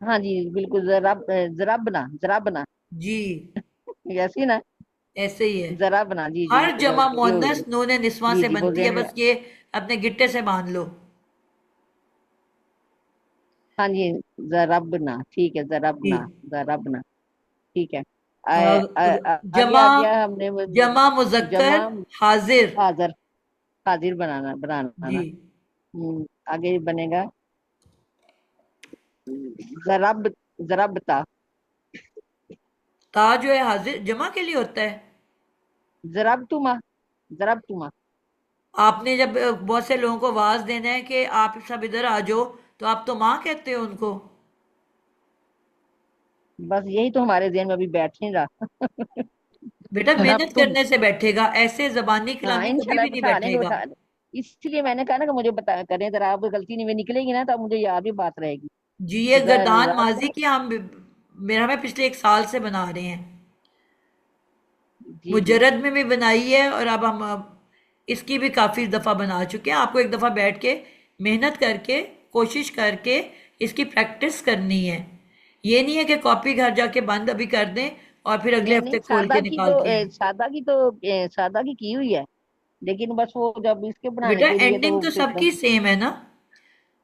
हाँ जी बिल्कुल, जरब जरबना, जरबना, जी ऐसी ना। ऐसे ही है। जरबना, जी जी, हर जमा जो मुअन्नस नूने निस्वा जी से जी, वो बनती है, जहन में। बस ये अपने गिट्टे से मान लो। हाँ जी, जरबना, ठीक है, जी। जरबना, जरबना, ठीक है। अ, आगे जमा, आ गया हमने वो जमा मुजक्कर जमा हाजिर। हाजिर, हाजिर बनाना बनाना जी। ना। आगे बनेगा जरब, जरबता, ता जो है हाजिर जमा के लिए होता है। जरबतुमा, जरबतुमा। आपने जब बहुत से लोगों को आवाज देना है कि आप सब इधर आ जाओ, तो आप तो माँ कहते हो उनको। बस यही तो हमारे जहन में अभी बैठ नहीं रहा। बेटा जनाब मेहनत तुम। करने से बैठेगा, ऐसे जबानी हाँ कलामी कभी इंशाल्लाह भी नहीं बैठा लेंगे, बैठेगा। बैठा। इसलिए मैंने कहा ना कि मुझे बता करें, जरा आप गलती नहीं में निकलेगी ना तो मुझे याद भी बात रहेगी। जी ये गर्दान जरब। माजी की हम मेरा मैं पिछले 1 साल से बना रहे हैं। जी जी। मुजर्रद में भी बनाई है और अब हम इसकी भी काफ़ी दफ़ा बना चुके हैं। आपको एक दफ़ा बैठ के मेहनत करके कोशिश करके इसकी प्रैक्टिस करनी है। ये नहीं है कि कॉपी घर जाके बंद अभी कर दें और फिर अगले नहीं हफ्ते नहीं, खोल के निकाल के आए। सादा की हुई है, लेकिन बस वो जब इसके बनाने बेटा के लिए एंडिंग तो तो फिर। सबकी सेम है ना।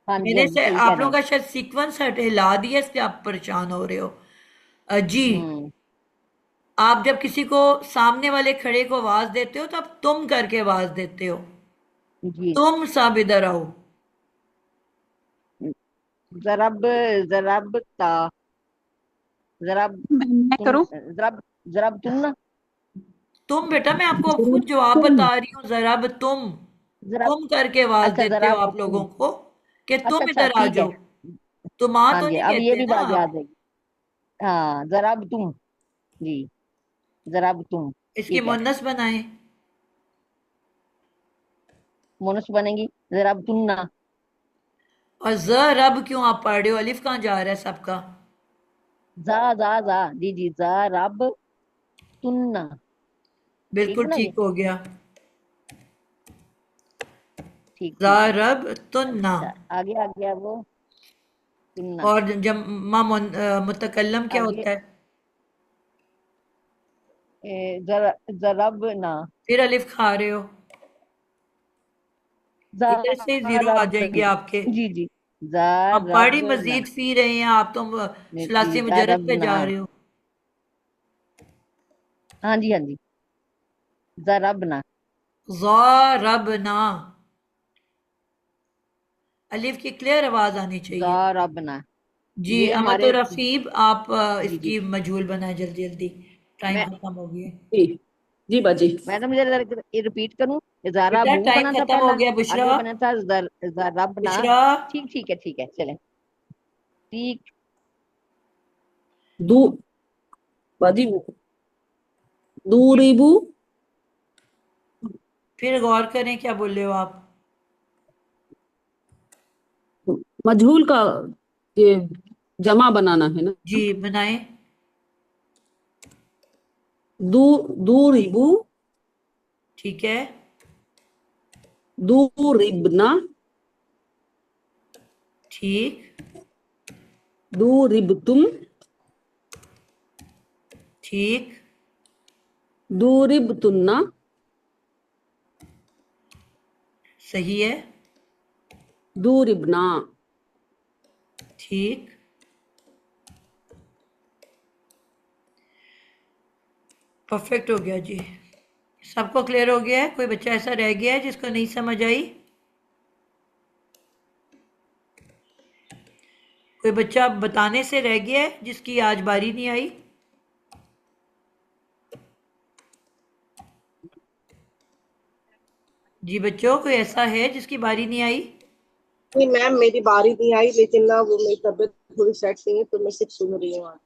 हाँ जी हाँ मेरे जी, से सही कह आप रहे लोगों हैं। का शायद सीक्वेंस हिला दिया इसलिए आप परेशान हो रहे हो। जी हम्म। आप जब किसी को सामने वाले खड़े को आवाज देते हो तो आप तुम करके आवाज देते हो। जी। तुम सब इधर आओ। जरब। जरब ता। जरब मैं तुम। करूं? जरब। जरब तुम ना। तुम बेटा मैं आपको खुद जरब जवाब तुम। बता रही हूँ, जरा अब जरब। तुम करके आवाज अच्छा देते हो जरब आप लोगों तुम। को कि अच्छा तुम अच्छा इधर आ ठीक है। जाओ। तो माँ हाँ तो जी, नहीं अब ये कहते भी ना बात आप। याद है। हाँ जरब तुम। जी। जरब तुम। इसकी ठीक है। मुन्नस बनाए। मोनस बनेगी। जरब तुम ना। और ज रब क्यों आप पढ़ रहे हो, अलिफ कहाँ जा रहा है सबका। जा जी जी, जा रब तुन्ना। ठीक बिल्कुल है ना जी। ठीक हो गया। ठीक ज ठीक है। रब तुन्ना। अच्छा आगे आ गया वो। तुन्ना। और जब मुतकल्लम क्या आगे होता है। जरब ना। फिर अलिफ खा रहे हो। जा इधर से जीरो आ रब। जाएंगे आपके। जी जी। जा हम पढ़ रब ही ना। मजीद पी रहे हैं, आप तो जी सलासी जा मुजर्रद रब पे ना। जा रहे हो। हाँ जी हाँ जी। जरब ना। ज़रबना। अलिफ की क्लियर आवाज आनी चाहिए। जरब ना। जी ये अमत हमारे। रकीब आप जी जी। इसकी मजहूल बनाए जल्दी जल्दी। टाइम मैं। खत्म हो गया है। जी जी बाजी। मैडम ये रिपीट करूं। जारा बेटा बू टाइम बना था खत्म हो पहला। गया बुशरा। आगे बना था जरब ना। बुशरा। ठीक ठीक है चलें। ठीक। दू बाजी। दूरिबू। फिर गौर करें क्या बोल रहे हो आप। मजहूल का ये जमा बनाना है ना। जी बनाएं। दू दूरिबू। ठीक है। दूरिबना। ठीक। दूरिबतुम। ठीक। दूरिबतुन्ना। सही है। दूरिबना। ठीक। परफेक्ट हो गया जी। सबको क्लियर हो गया है, कोई बच्चा ऐसा रह गया है जिसको नहीं समझ आई। कोई बच्चा बताने से रह गया है जिसकी आज बारी नहीं आई। जी बच्चों कोई ऐसा है जिसकी बारी नहीं आई। नहीं मैम, मेरी बारी नहीं आई, लेकिन ना वो मेरी तबीयत थोड़ी सेट नहीं है तो मैं सिर्फ सुन रही हूँ आज।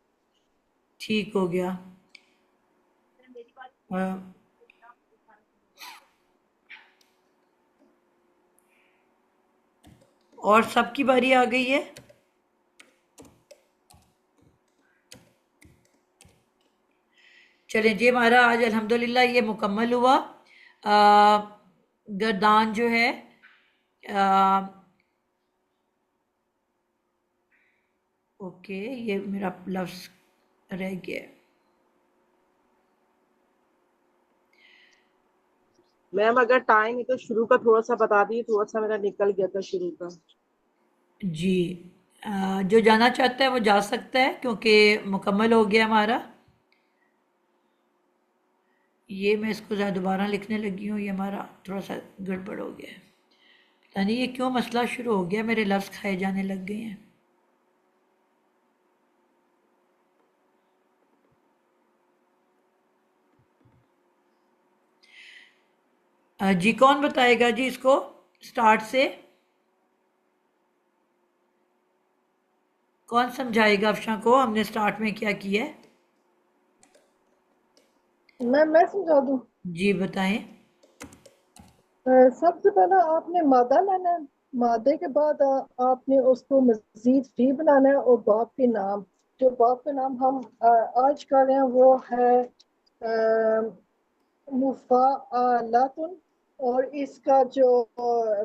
ठीक हो गया। अ, और सबकी बारी आ गई है। चलें जी हमारा आज अल्हम्दुलिल्लाह ये मुकम्मल हुआ। गर्दान जो है ओके ये मेरा लफ्ज रह गया है। मैम अगर टाइम है तो शुरू का थोड़ा सा बता दी, थोड़ा सा मेरा निकल गया था शुरू का। जी जो जाना चाहता है वो जा सकता है क्योंकि मुकम्मल हो गया हमारा। ये मैं इसको ज़रा दोबारा लिखने लगी हूँ, ये हमारा थोड़ा सा गड़बड़ हो गया है। पता नहीं ये क्यों मसला शुरू हो गया, मेरे लफ्ज़ खाए जाने लग गए हैं। जी कौन बताएगा जी इसको स्टार्ट से। कौन समझाएगा अफशा को हमने स्टार्ट में क्या किया है? मैं समझा दूं। जी बताएं। सबसे पहले आपने मादा लेना है। मादे के बाद आपने उसको मजीद फी बनाना है, और बाप के नाम, जो बाप का नाम हम आज कर रहे हैं वो है मुफ़ाअलातुन, और इसका जो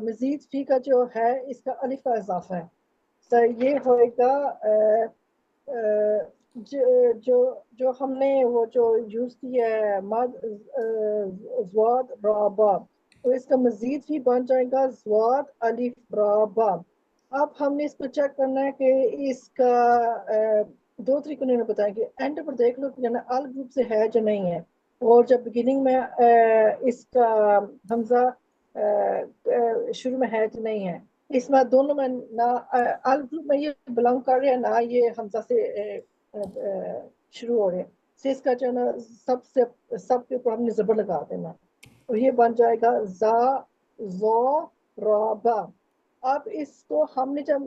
मजीद फी का जो है, इसका अलिफ का इजाफा है। तो ये होएगा जो जो जो हमने वो जो यूज किया है मद ज़वाद राबा, तो इसका मजीद भी बन जाएगा ज़वाद अलिफ राबा। अब हमने इसको चेक करना है कि इसका दो तरीकों ने बताया कि एंड पर देख लो कि ना अल ग्रुप से है जो नहीं है, और जब बिगिनिंग में इसका हमजा शुरू में है जो नहीं है। इसमें दोनों में ना अल ग्रुप में ये बिलोंग कर रहे हैं, ना ये हमजा से शुरू हो रहे हैं। तो इसका जो है ना सबसे सबके ऊपर हमने जबर लगा देना, और ये बन जाएगा जा जो राबा। अब इसको हमने जब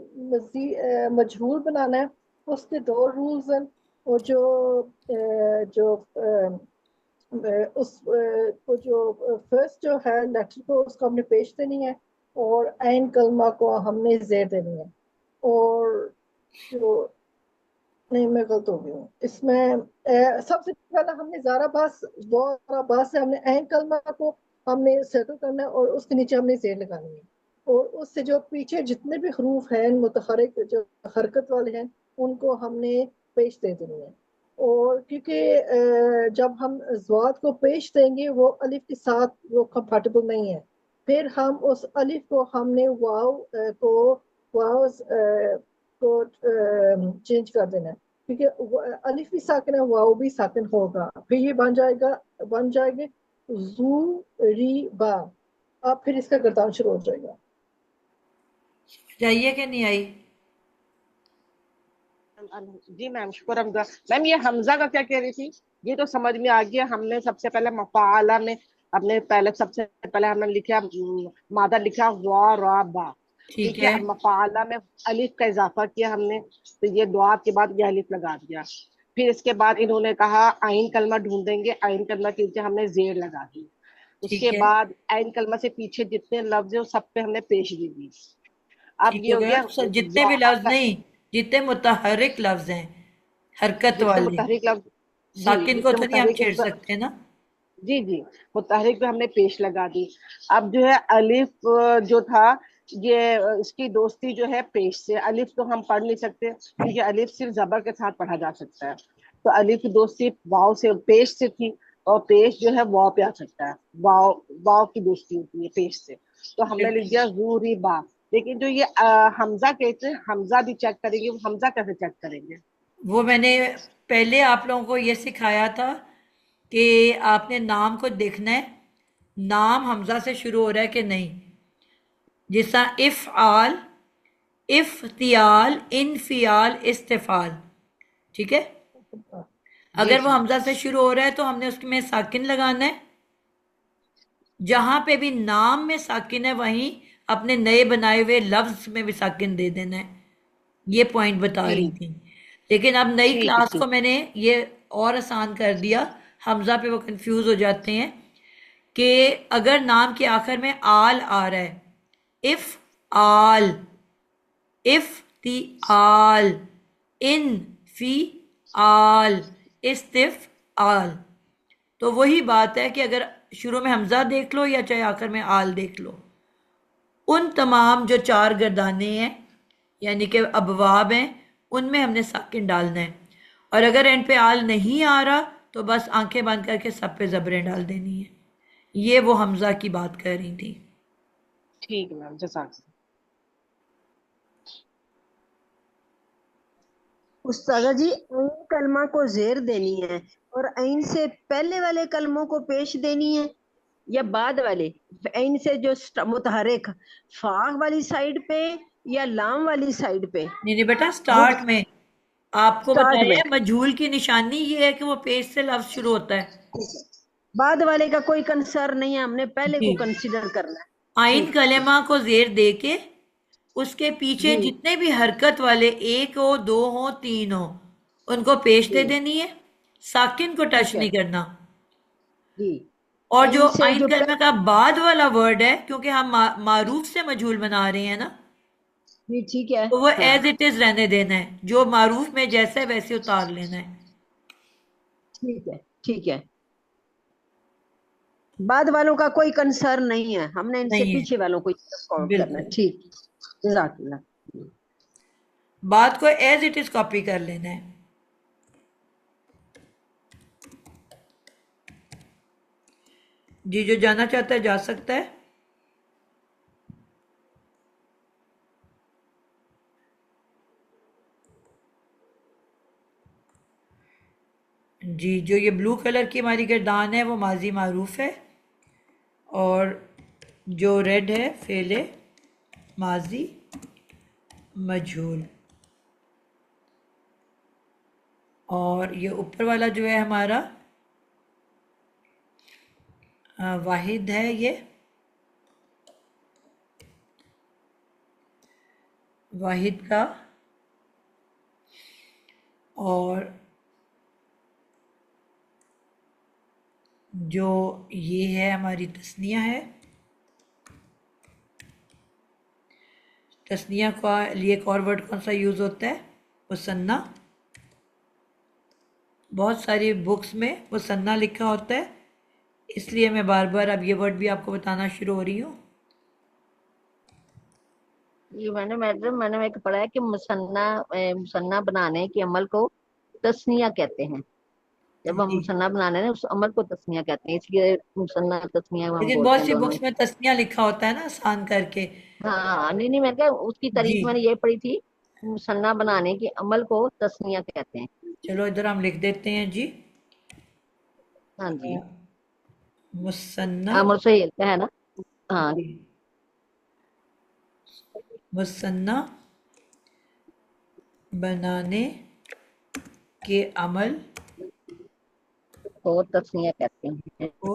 मजहूर बनाना है, उसके दो रूल्स हैं। वो जो उस को जो फर्स्ट जो है लेटर को उसको हमने पेश देनी है, और ऐन कलमा को हमने जेर देनी है। और जो नहीं, मैं गलत हो गई हूँ इसमें। सबसे पहले हमने ज़ारा बास से हमने ऐन कलमा को हमने सर्कल करना है, और उसके नीचे हमने जेर लगानी है, और उससे जो पीछे जितने भी हरूफ हैं मुतहरिक जो हरकत वाले हैं, उनको हमने पेश दे देनी है। और क्योंकि जब हम ज़वाद को पेश देंगे वो अलिफ के साथ वो कंफर्टेबल नहीं है, फिर हम उस अलिफ को हमने वाव को चेंज कर देना है, क्योंकि अलिफ भी साकिन है, वाव भी साकिन होगा। फिर ये बन जाएंगे जू री बा। अब फिर इसका गर्दान शुरू हो जाएगा। जाइए कि नहीं आई? जी मैम, शुक्र हमजा। मैम ये हमजा का क्या कह रही थी? ये तो समझ में आ गया। हमने सबसे पहले मफाला में अपने पहले सबसे पहले हमने लिखा मादा लिखा वा रा बा। ठीक ठीक है। है, मफाला में अलिफ का इजाफा किया हमने, तो ये दुआ के बाद ये अलिफ लगा दिया। फिर इसके बाद इन्होंने कहा आइन कलमा ढूंढेंगे, आइन कलमा के नीचे हमने जेर लगा दी। उसके ठीक है। बाद आइन कलमा से पीछे जितने लफ्ज है वो सब पे हमने पेश दी दी। अब ठीक ये हो हो गया। गया जितने भी लफ्ज नहीं, जितने मुतहरिक लफ्ज हैं, हरकत जितने वाले, मुतहरिक लफ्ज, जी साकिन को जितने तो नहीं हम मुतहरिक छेड़ सकते ना। जी जी, मुतहरिक पे हमने पेश लगा दी। अब जो है अलिफ जो था, ये इसकी दोस्ती जो है पेश से। अलिफ तो हम पढ़ नहीं सकते क्योंकि अलिफ सिर्फ जबर के साथ पढ़ा जा सकता है, तो अलिफ की दोस्ती वाव से पेश से थी, और पेश जो है वाव पे आ सकता है। वाव वाव की दोस्ती होती है पेश से, तो हमने लिख दिया जूरी बा। लेकिन जो ये हमजा कहते हैं, हमजा भी चेक करेंगे। वो हमजा कैसे चेक करेंगे? वो मैंने पहले आप लोगों को ये सिखाया था कि आपने नाम को देखना है, नाम हमजा से शुरू हो रहा है कि नहीं। जिस तरह इफ़आल, इफ्तियाल, इनफियाल, इस्तिफाल, ठीक है। जी अगर वो जी हमजा से शुरू हो रहा है तो हमने उसमें साकिन लगाना है। जहां पे भी नाम में साकिन है वहीं अपने नए बनाए हुए लफ्ज में भी साकिन दे देना है। ये पॉइंट बता रही ठीक थी। लेकिन अब नई ठीक है क्लास को ठीक। मैंने ये और आसान कर दिया। हमजा पे वो कंफ्यूज हो जाते हैं कि अगर नाम के आखिर में आल आ रहा है, इफ आल, इफ ती आल, इन फी आल, इस्तिफ आल, तो वही बात है कि अगर शुरू में हमजा देख लो या चाहे आखिर में आल देख लो, उन तमाम जो चार गर्दाने हैं यानी कि अबवाब हैं, उनमें हमने साकिन डालना है। और अगर एंड पे आल नहीं आ रहा तो बस आंखें बंद करके सब पे जबरें डाल देनी है। ये वो हमजा की बात कर रही थी। ठीक है मैम, जज़ाक। उस्तादा जी, ऐन कलमा को जेर देनी है और ऐन से पहले वाले कलमों को पेश देनी है या बाद वाले? ऐन से जो मुतहरिक फा वाली साइड पे या लाम वाली साइड पे? नहीं नहीं बेटा, वो स्टार्ट में आपको स्टार्ट में। बताया मजहूल की निशानी ये है कि वो पेश से लफ्ज शुरू होता है। बाद वाले का कोई कंसर्न नहीं है, हमने पहले जी। को कंसीडर करना है। आइन ठीक। कलेमा को जेर दे के उसके पीछे जी जितने भी हरकत वाले, एक हो, दो हो, तीन हो, उनको पेश दे जी देनी है, साकिन को टच ठीक है नहीं करना। जी। और जो ऐन से आइन जो कलमा का बाद वाला वर्ड है, क्योंकि हम मारूफ से मजहूल बना रहे हैं ना, जी ठीक है। तो वो हाँ एज इट इज रहने देना है, जो मारूफ में जैसा है वैसे उतार लेना है। ठीक है ठीक है। बाद वालों का कोई कंसर्न नहीं है, हमने इनसे नहीं है, पीछे वालों को काउंट करना है। बिल्कुल। ठीक, जज़ाकल्लाह। बात को एज इट इज कॉपी कर लेना है। जी, जो जाना चाहता है जा सकता है। जी, जो ये ब्लू कलर की हमारी गर्दान है वो माजी मारूफ है, और जो रेड है फेले माजी मजहूल, और ये ऊपर वाला जो है हमारा वाहिद है, ये वाहिद का, और जो ये है हमारी तस्निया है। तस्निया का लिए एक और वर्ड कौन सा यूज़ होता है? मुसन्ना। बहुत सारी बुक्स में मुसन्ना लिखा होता है, इसलिए मैं बार बार अब ये वर्ड भी आपको बताना शुरू हो रही हूँ। ये मैंने एक पढ़ा है कि मुसन्ना बनाने के अमल को तस्निया कहते हैं। जब हम जी, मुसन्ना बनाने हैं उस अमल को तस्निया कहते हैं, इसलिए मुसन्ना तस्निया हम लेकिन बोलते बहुत हैं सी दोनों ही। बुक्स में तस्निया लिखा होता है ना, आसान करके। हाँ नहीं नहीं, मैंने कहा उसकी जी, तारीफ मैंने ये पढ़ी थी, मुसन्ना बनाने के अमल को तस्निया कहते हैं। चलो इधर हम लिख देते हैं जी। हाँ जी। मुसन्ना। अमर से हिलता है ना। हाँ जी, मुसन्ना बनाने के अमल को तस्निया कहते हैं। को।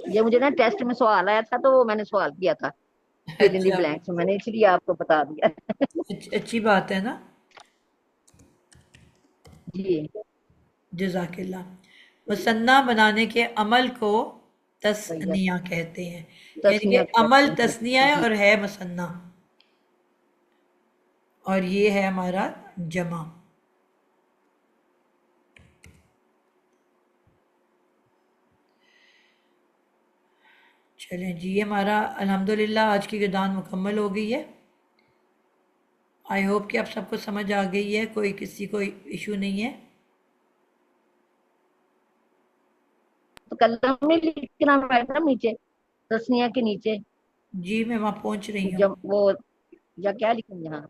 ये मुझे ना टेस्ट में सवाल आया था, तो वो मैंने सवाल किया था, फिल इन दी अच्छा, ब्लैंक्स, मैंने इसलिए आपको बता दिया। अच्छी बात है ना। जी जज़ाकिल्लाह। मुसन्ना बनाने के अमल को भैया, तस्निया कहते हैं, यानी कि तस्निया कहते अमल हैं। तस्निया है और है मुसन्ना, और ये है हमारा जमा। चलें जी, ये हमारा अल्हम्दुलिल्लाह आज की गिरदान मुकम्मल हो गई है। आई होप कि आप सबको समझ आ गई है, कोई किसी को इशू नहीं है। तो कलम में लिखना बैठा नीचे, तस्निया के नीचे, जी, मैं वहाँ पहुँच रही हूँ। जब वो, या क्या लिखेंगे यहाँ,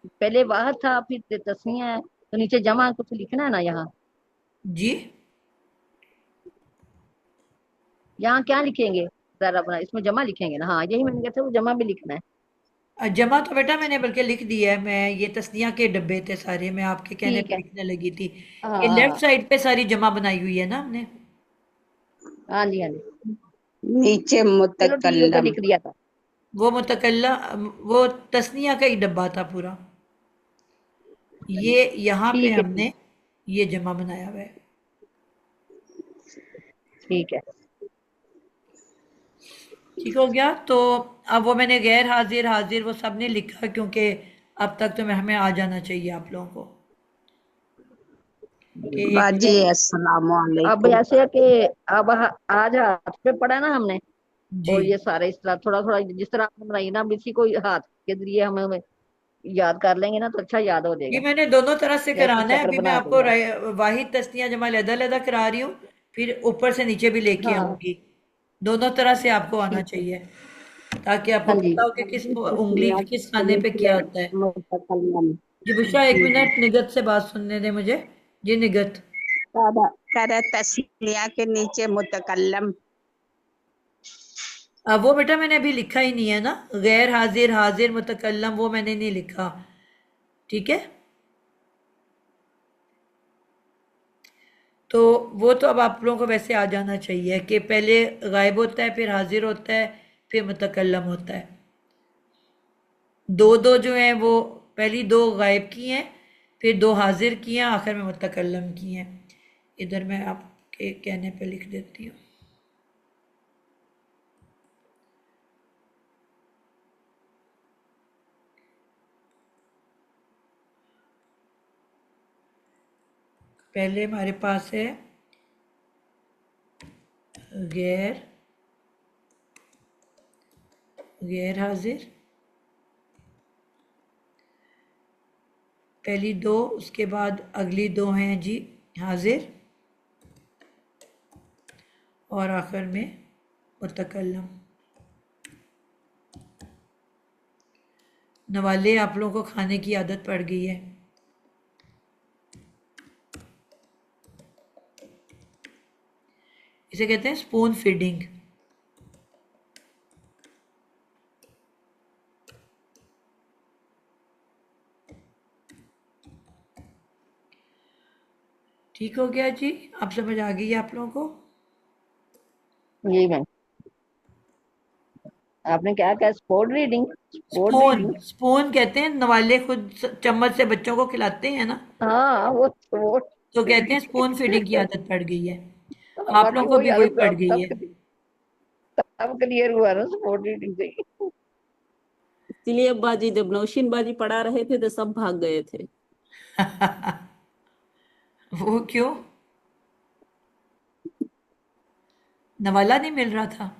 पहले वाहद था फिर तस्निया है, तो नीचे जमा कुछ लिखना है ना यहाँ। जी, यहाँ क्या लिखेंगे, जरा बना इसमें जमा लिखेंगे ना। हाँ यही मैंने कहा था, वो जमा भी लिखना है। जमा तो बेटा मैंने बल्कि लिख दिया है, मैं ये तस्निया के डब्बे थे सारे, मैं आपके कहने ठीक पे है। लिखने लगी थी। हाँ ये लेफ्ट हाँ साइड पे सारी जमा बनाई हुई है ना हमने। हाँ जी हाँ जी। नीचे चलो ठीक है, वो तो मुतकल्लम। लिख दिया था। वो मुतकल्ला, वो तस्निया का ही डब्बा था पूरा, ये यहाँ पे ठीक है हमने ये जमा बनाया हुआ है। ठीक है। ठीक हो गया। तो अब वो मैंने गैर हाजिर हाजिर वो सब ने लिखा, क्योंकि अब तक तो मैं हमें आ जाना चाहिए आप लोगों को कि एक बाजी मिनट। अस्सलाम अब वालेकुम। ऐसे है कि अब आज हाथ पे पड़ा ना हमने, जी, और ये सारे इस तरह थोड़ा थोड़ा जिस तरह आपने बनाई ना, अब इसी को हाथ के जरिए हमें याद कर लेंगे ना, तो अच्छा याद हो ये जाएगा। मैंने दोनों तरह से जैसे कराना है। चक्र अभी मैं बना आपको देंगे। वाहिद तस्निया जमा लहदा करा रही हूँ, फिर ऊपर से नीचे भी लेके हाँ आऊंगी। दोनों तरह से आपको आना ठीक है। चाहिए, ताकि आपको हाँ जी। पता हो कि किस उंगली तस्निया किस के खाने पे क्या नीचे आता है। मुतकल्लम। जी बुशरा, एक मिनट निगत से बात सुनने दे मुझे। जी निगत, कर तस्निया के नीचे मुतकल्लम। वो बेटा मैंने अभी लिखा ही नहीं है ना, गैर हाजिर हाजिर मुतकल्लम वो मैंने नहीं लिखा, ठीक है। तो वो तो अब आप लोगों को वैसे आ जाना चाहिए कि पहले गायब होता है, फिर हाजिर होता है, फिर मुतकल्लम होता है। दो दो जो हैं वो पहली दो गायब की हैं, फिर दो हाजिर की हैं, आखिर में मुतकल्लम की हैं। इधर मैं आपके कहने पे लिख देती हूँ। पहले हमारे पास है गैर गैर हाजिर, पहली दो, उसके बाद अगली दो हैं जी हाजिर, और आखिर में मुतकल्लम। नवाले आप लोगों को खाने की आदत पड़ गई है। इसे कहते हैं स्पून फीडिंग। ठीक हो गया जी, आप समझ आ गई है आप लोगों को? यही मैम, आपने क्या कहा? Sport reading? Sport spoon, reading? Spoon कहते हैं, नवाले खुद चम्मच से बच्चों को खिलाते हैं ना, हाँ वो तो कहते हैं स्पून फीडिंग की आदत पड़ गई है। आप बाकी लोगों को वही भी वही आदत पड़ अब गई है। सब क्लियर हुआ ना स्पोर्ट रीडिंग से। इसीलिए अब्बा जी जब नौशीन बाजी पढ़ा रहे थे तो सब भाग गए थे। वो क्यों? नवाला नहीं मिल रहा था?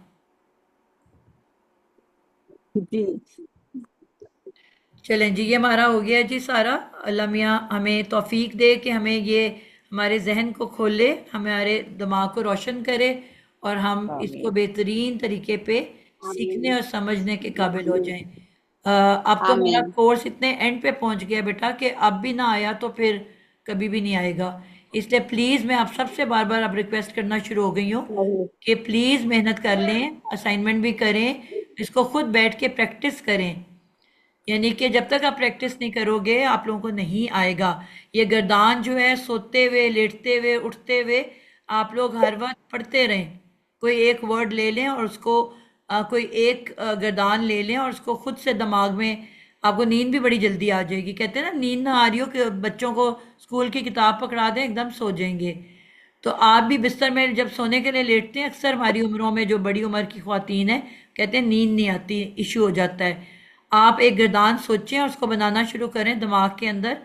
जी चलें जी, ये हमारा हो गया जी सारा। अल्लाह मियाँ हमें तौफीक दे कि हमें ये हमारे जहन को खोले, हमारे दिमाग को रोशन करे, और हम इसको आमीन बेहतरीन तरीके पे सीखने आमीन और समझने के काबिल हो जाएं। अब तो मेरा आमीन कोर्स इतने एंड पे पहुंच गया बेटा कि अब भी ना आया तो फिर कभी भी नहीं आएगा। इसलिए प्लीज़ मैं आप सबसे बार बार अब रिक्वेस्ट करना शुरू हो गई हूँ कि प्लीज़ मेहनत कर लें, असाइनमेंट भी करें, इसको खुद बैठ के प्रैक्टिस करें। यानी कि जब तक आप प्रैक्टिस नहीं करोगे आप लोगों को नहीं आएगा। ये गर्दान जो है, सोते हुए, लेटते हुए, उठते हुए आप लोग हर वक्त पढ़ते रहें। कोई एक वर्ड ले लें और उसको कोई एक गर्दान ले लें और उसको खुद से दिमाग में, आपको नींद भी बड़ी जल्दी आ जाएगी। कहते हैं ना, नींद ना आ रही हो कि बच्चों को स्कूल की किताब पकड़ा दें, एकदम सो जाएंगे। तो आप भी बिस्तर में जब सोने के लिए लेटते हैं, अक्सर हमारी उम्रों में जो बड़ी उम्र की ख्वातीन है, कहते हैं नींद नहीं आती, इशू हो जाता है। आप एक गर्दान सोचें और उसको बनाना शुरू करें दिमाग के अंदर,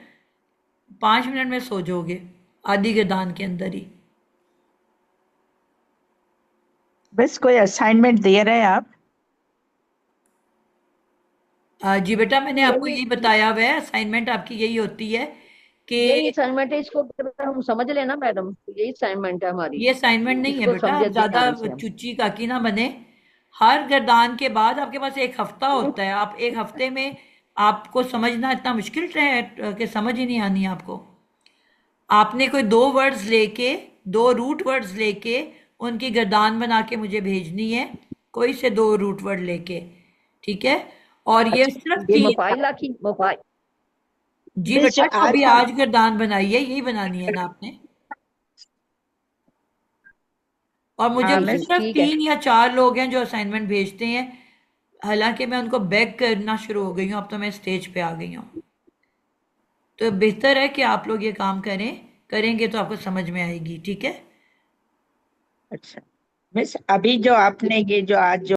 5 मिनट में सो जाओगे, आधी गर्दान के अंदर ही। बस कोई असाइनमेंट दे रहे हैं आप? जी बेटा, मैंने आपको यही यही बताया हुआ है, असाइनमेंट आपकी यही होती है यही कि असाइनमेंट है, इसको अगर हम समझ लेना मैडम, यही असाइनमेंट है हमारी। ये असाइनमेंट नहीं है इसको बेटा, आप समझे ज़्यादा ध्यान से हम। चुच्ची काकी ना बने। हर गर्दान के बाद आपके पास एक हफ्ता होता है, आप एक हफ्ते में, आपको समझना इतना मुश्किल है कि समझ ही नहीं आनी आपको। आपने कोई दो वर्ड्स लेके, दो रूट वर्ड्स लेके उनकी गर्दान बना के मुझे भेजनी है, कोई से दो रूट वर्ड लेके, ठीक है? और ये अच्छा, सिर्फ ये 3। मोबाइल की मोबाइल। जी मिस जो बेटा, जो आज अभी हम आज गर्दान बनाई है यही बनानी है ना आपने। और मुझे हाँ उससे मिस, सिर्फ ठीक है। 3 या 4 लोग हैं जो असाइनमेंट भेजते हैं, हालांकि मैं उनको बैक करना शुरू हो गई हूँ, अब तो मैं स्टेज पे आ गई हूँ। तो बेहतर है कि आप लोग ये काम करें, करेंगे तो आपको समझ में आएगी, ठीक है? अच्छा मिस, अभी जो आपने ये जो आज जो